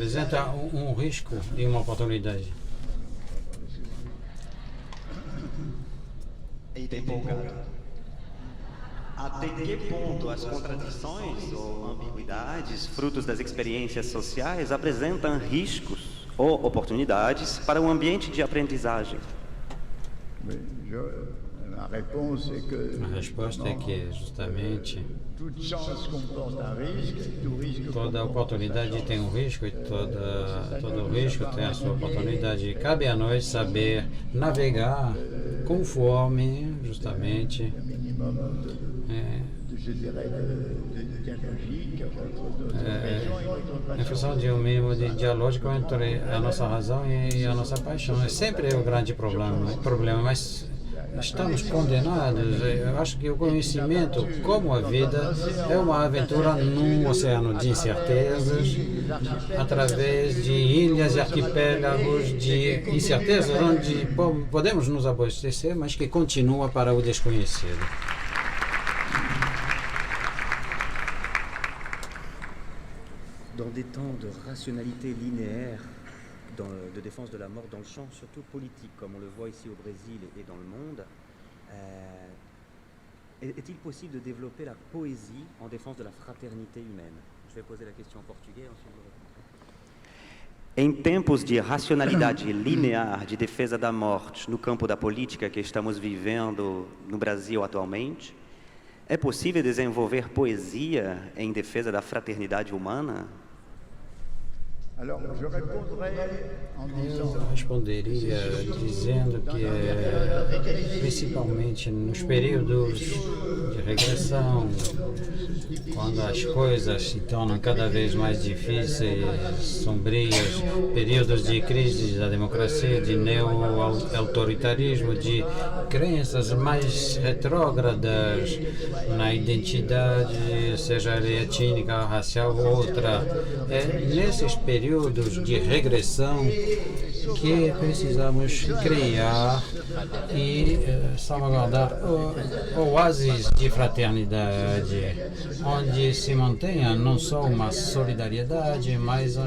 e uma oportunidade. Está empolgado. Até que ponto as contradições ou ambiguidades, frutos das experiências sociais, apresentam riscos ou oportunidades para um ambiente de aprendizagem? A resposta é que, justamente, toda oportunidade tem um risco e todo risco tem a sua oportunidade. Cabe a nós saber navegar conforme, justamente, em função de um mínimo de dialógico entre a nossa razão e a nossa paixão. Sempre é o grande problema, mas estamos condenados. Eu acho que o conhecimento, como a vida, é uma aventura num oceano de incertezas, através de ilhas e arquipélagos de incertezas, onde podemos nos abastecer, mas que continua para o desconhecido. Dans des temps de rationalité linéaire, de défense de la mort dans le champ, surtout politique, comme on le voit ici au Brésil et dans le monde, est-il possible de développer la poésie en défense de la fraternité humaine? Je vais poser la question en portugais, ensuite vous répondrez. Em tempos de racionalidade linear de defesa da morte no campo da política que estamos vivendo no Brasil atualmente, é possível desenvolver poesia em defesa da fraternidade humana? Alors, je répondrai en disant... Eu responderia dizendo que, principalmente nos períodos de regressão, quando as coisas se tornam cada vez mais difíceis, sombrias, períodos de crise da democracia, de neo-autoritarismo, de crenças mais retrógradas na identidade, seja ela étnica, racial ou outra. É nesses períodos de regressão que precisamos criar e salvaguardar oásis de fraternidade, onde se mantenha não só uma solidariedade, mas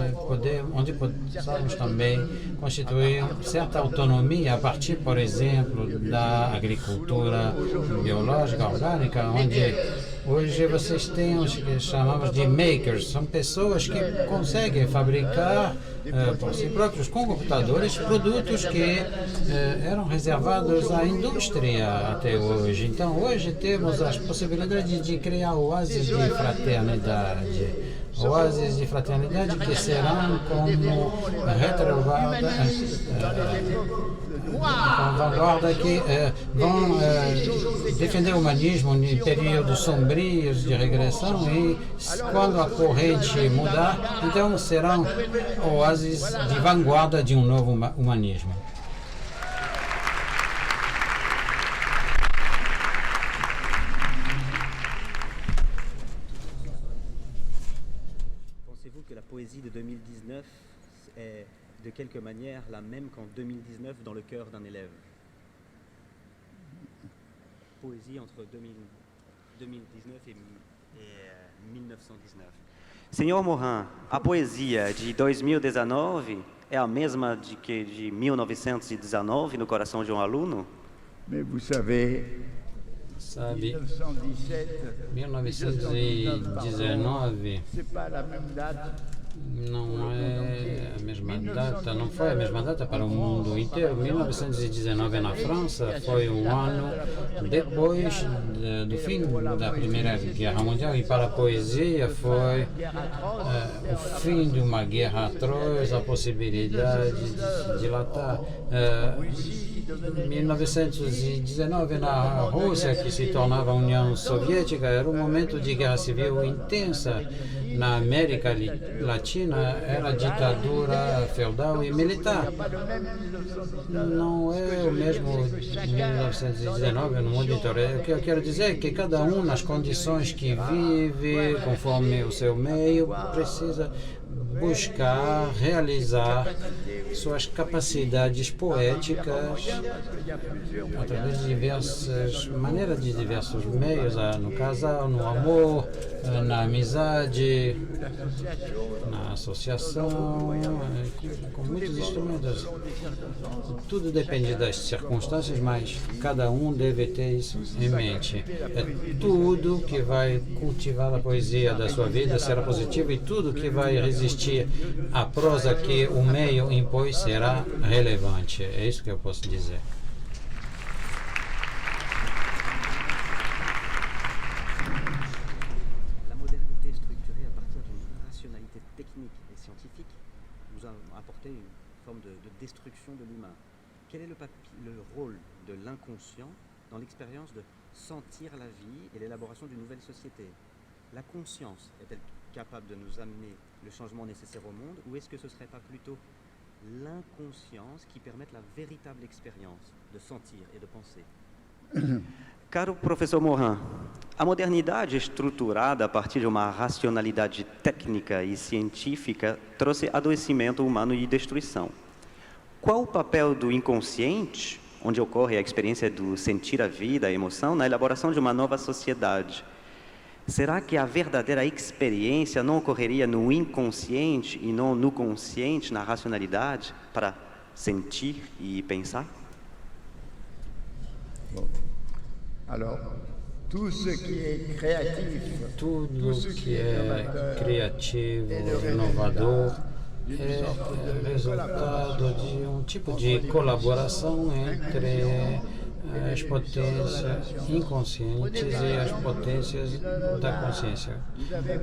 onde possamos também constituir certa autonomia a partir, por exemplo, da agricultura biológica, orgânica, onde hoje vocês têm os que chamamos de makers, são pessoas que conseguem fabricar por si próprios com computadores produtos que eram reservados à indústria até hoje. Então hoje temos as possibilidades de criar oásis de fraternidade. Oásis de fraternidade que serão como retaguarda, vanguarda que vão defender o humanismo em períodos sombrios de regressão e quando a corrente mudar, então serão oásis de vanguarda de um novo humanismo. Pensez-vous que la poésie de 2019 est de quelque manière la même qu'en 2019 dans le cœur d'un élève? Poésie entre 2019 et 1919. Senhor Morin, a poesia de 2019 é a mesma que de 1919 no coração de um aluno? Mais vous savez, Sabe, 1917, 1919 c'est pas la même date. não é a mesma data, não foi a mesma data para o mundo inteiro. 1919 na França foi um ano depois do fim da Primeira Guerra Mundial, e para a poesia foi o fim de uma guerra atroz, a possibilidade de dilatar. 1919 na Rússia, que se tornava a União Soviética, era um momento de guerra civil intensa. Na América Latina era ditadura feudal e militar. Não é o mesmo de 1919 no mundo inteiro. O que eu quero dizer é que cada um, nas condições que vive, conforme o seu meio, precisa buscar realizar suas capacidades poéticas através de diversas maneiras, de diversos meios, no casal, no amor, na amizade, na associação, com muitos instrumentos. Tudo depende das circunstâncias, mas cada um deve ter isso em mente. É tudo que vai cultivar a poesia da sua vida será positivo, e tudo que vai resistir à prosa que o meio impõe será relevante. É isso que eu posso dizer. La modernité structurée à partir d'une rationalité technique et scientifique nous a apporté une forme de destruction de l'humain. Quel est le rôle de l'inconscient dans l'expérience de sentir la vie et l'élaboration d'une nouvelle société? La conscience est-elle capable de nous amener le changement nécessaire au monde, ou est-ce que ce ne serait pas plutôt l'inconscience qui permette la véritable expérience de sentir et de penser? Caro professor Morin, a modernidade estruturada a partir de uma racionalidade técnica e científica trouxe adoecimento humano e destruição. Qual o papel do inconsciente, onde ocorre a experiência do sentir a vida, a emoção, na elaboração de uma nova sociedade? Será que a verdadeira experiência não ocorreria no inconsciente e não no consciente, na racionalidade, para sentir e pensar? Bon. Alors, tout ce qui est créatif, Tudo que é criativo, inovador, é resultado de um tipo de colaboração entre as potências inconscientes e as potências da consciência.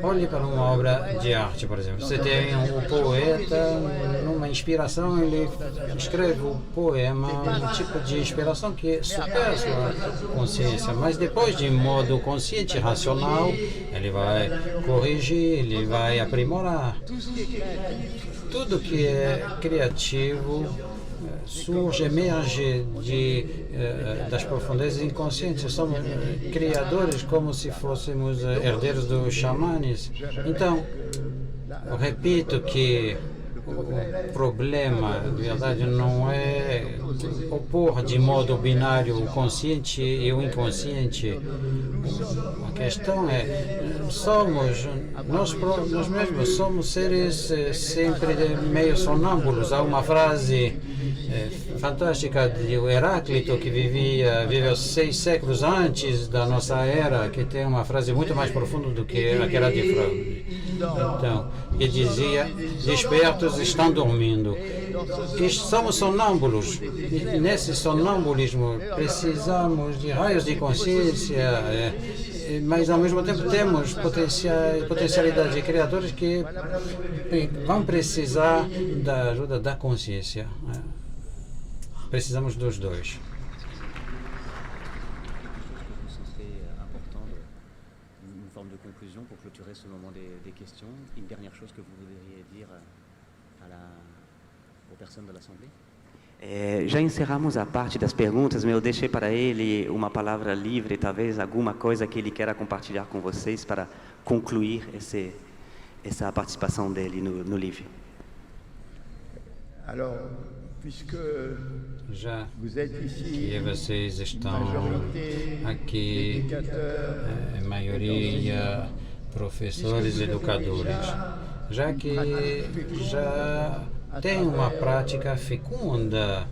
Olhe para uma obra de arte, por exemplo. Você tem um poeta, numa inspiração, ele escreve o poema, um tipo de inspiração que supera a sua consciência, mas depois, de modo consciente e racional, ele vai corrigir, ele vai aprimorar. Tudo que é criativo surge, emerge das profundezas inconscientes. Somos criadores como se fôssemos herdeiros dos xamanes. Então, eu repito que o problema, de verdade, não é opor de modo binário o consciente e o inconsciente. A questão é, nós mesmos somos seres sempre meio sonâmbulos. Há uma frase fantástica de Heráclito, que viveu 6 séculos antes da nossa era, que tem uma frase muito mais profunda do que aquela de Freud. Então, que dizia: despertos estão dormindo. E somos sonâmbulos. E nesse sonambulismo precisamos de raios de consciência, mas ao mesmo tempo temos potencialidade de criadores que vão precisar da ajuda da consciência. Precisamos dos dois. Une forme de conclusion pour clôturer ce moment des questions. Une dernière chose que vous voudriez dire aux personnes de l'Assemblée? Já encerramos a parte das perguntas, mas eu deixei para ele uma palavra livre, talvez alguma coisa que ele queira compartilhar com vocês para concluir essa participação dele no livro. alors, puisque Já vous êtes ici, que vocês estão majorité aqui, d'éducateurs, maioria professores e educadores, já que já tem uma prática fecunda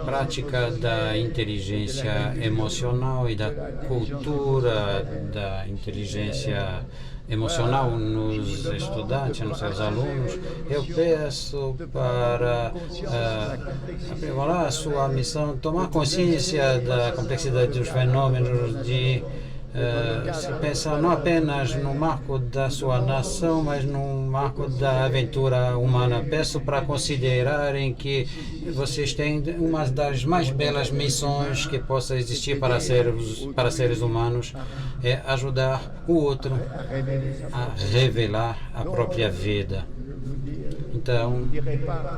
A prática da inteligência emocional e da cultura da inteligência emocional nos estudantes, nos seus alunos, eu peço para aprimorar a sua missão, tomar consciência da complexidade dos fenômenos, de se pensar não apenas no marco da sua nação, mas no marco da aventura humana. Peço para considerarem que vocês têm uma das mais belas missões que possa existir para seres humanos, é ajudar o outro a revelar a própria vida. Então,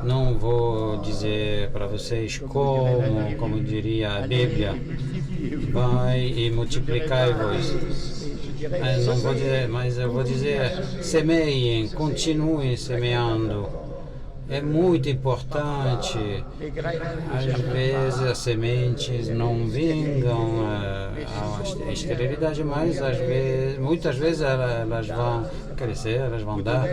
não vou dizer para vocês como diria a Bíblia, vai e multiplicai-vos. Não vou dizer, mas eu vou dizer, semeiem, continuem semeando. É muito importante. Às vezes as sementes não vingam a esterilidade, mas muitas vezes elas vão crescer, elas vão dar,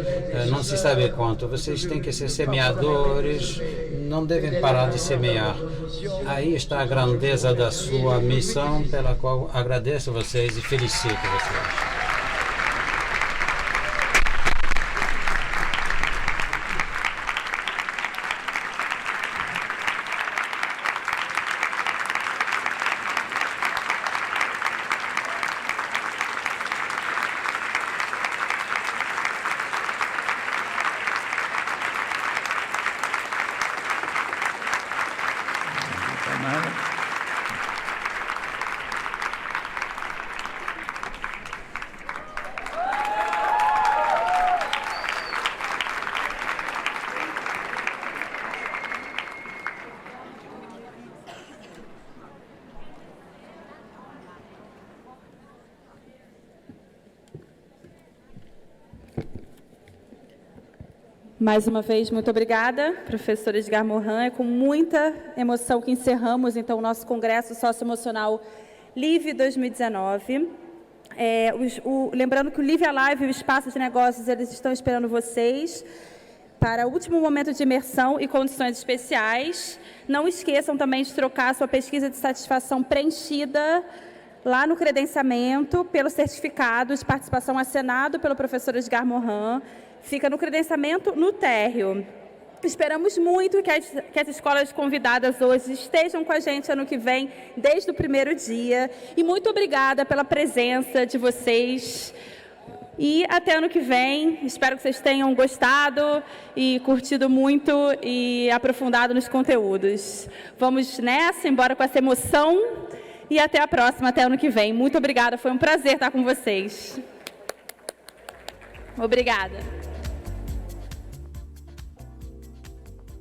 não se sabe quanto. Vocês têm que ser semeadores, não devem parar de semear. Aí está a grandeza da sua missão, pela qual agradeço vocês e felicito vocês. Mais uma vez, muito obrigada, professora Edgar Morin. É com muita emoção que encerramos, então, o nosso Congresso Socioemocional LIVE 2019. Lembrando que o LIVE Alive e o Espaço de Negócios, eles estão esperando vocês para o último momento de imersão e condições especiais. Não esqueçam também de trocar a sua pesquisa de satisfação preenchida lá no credenciamento pelo certificado de participação assinado pelo professor Edgar Morin. Fica no credenciamento no térreo. Esperamos muito que as escolas convidadas hoje estejam com a gente ano que vem, desde o primeiro dia. E muito obrigada pela presença de vocês. E até ano que vem. Espero que vocês tenham gostado e curtido muito e aprofundado nos conteúdos. Vamos nessa, embora com essa emoção. E até a próxima, até ano que vem. Muito obrigada, foi um prazer estar com vocês. Obrigada.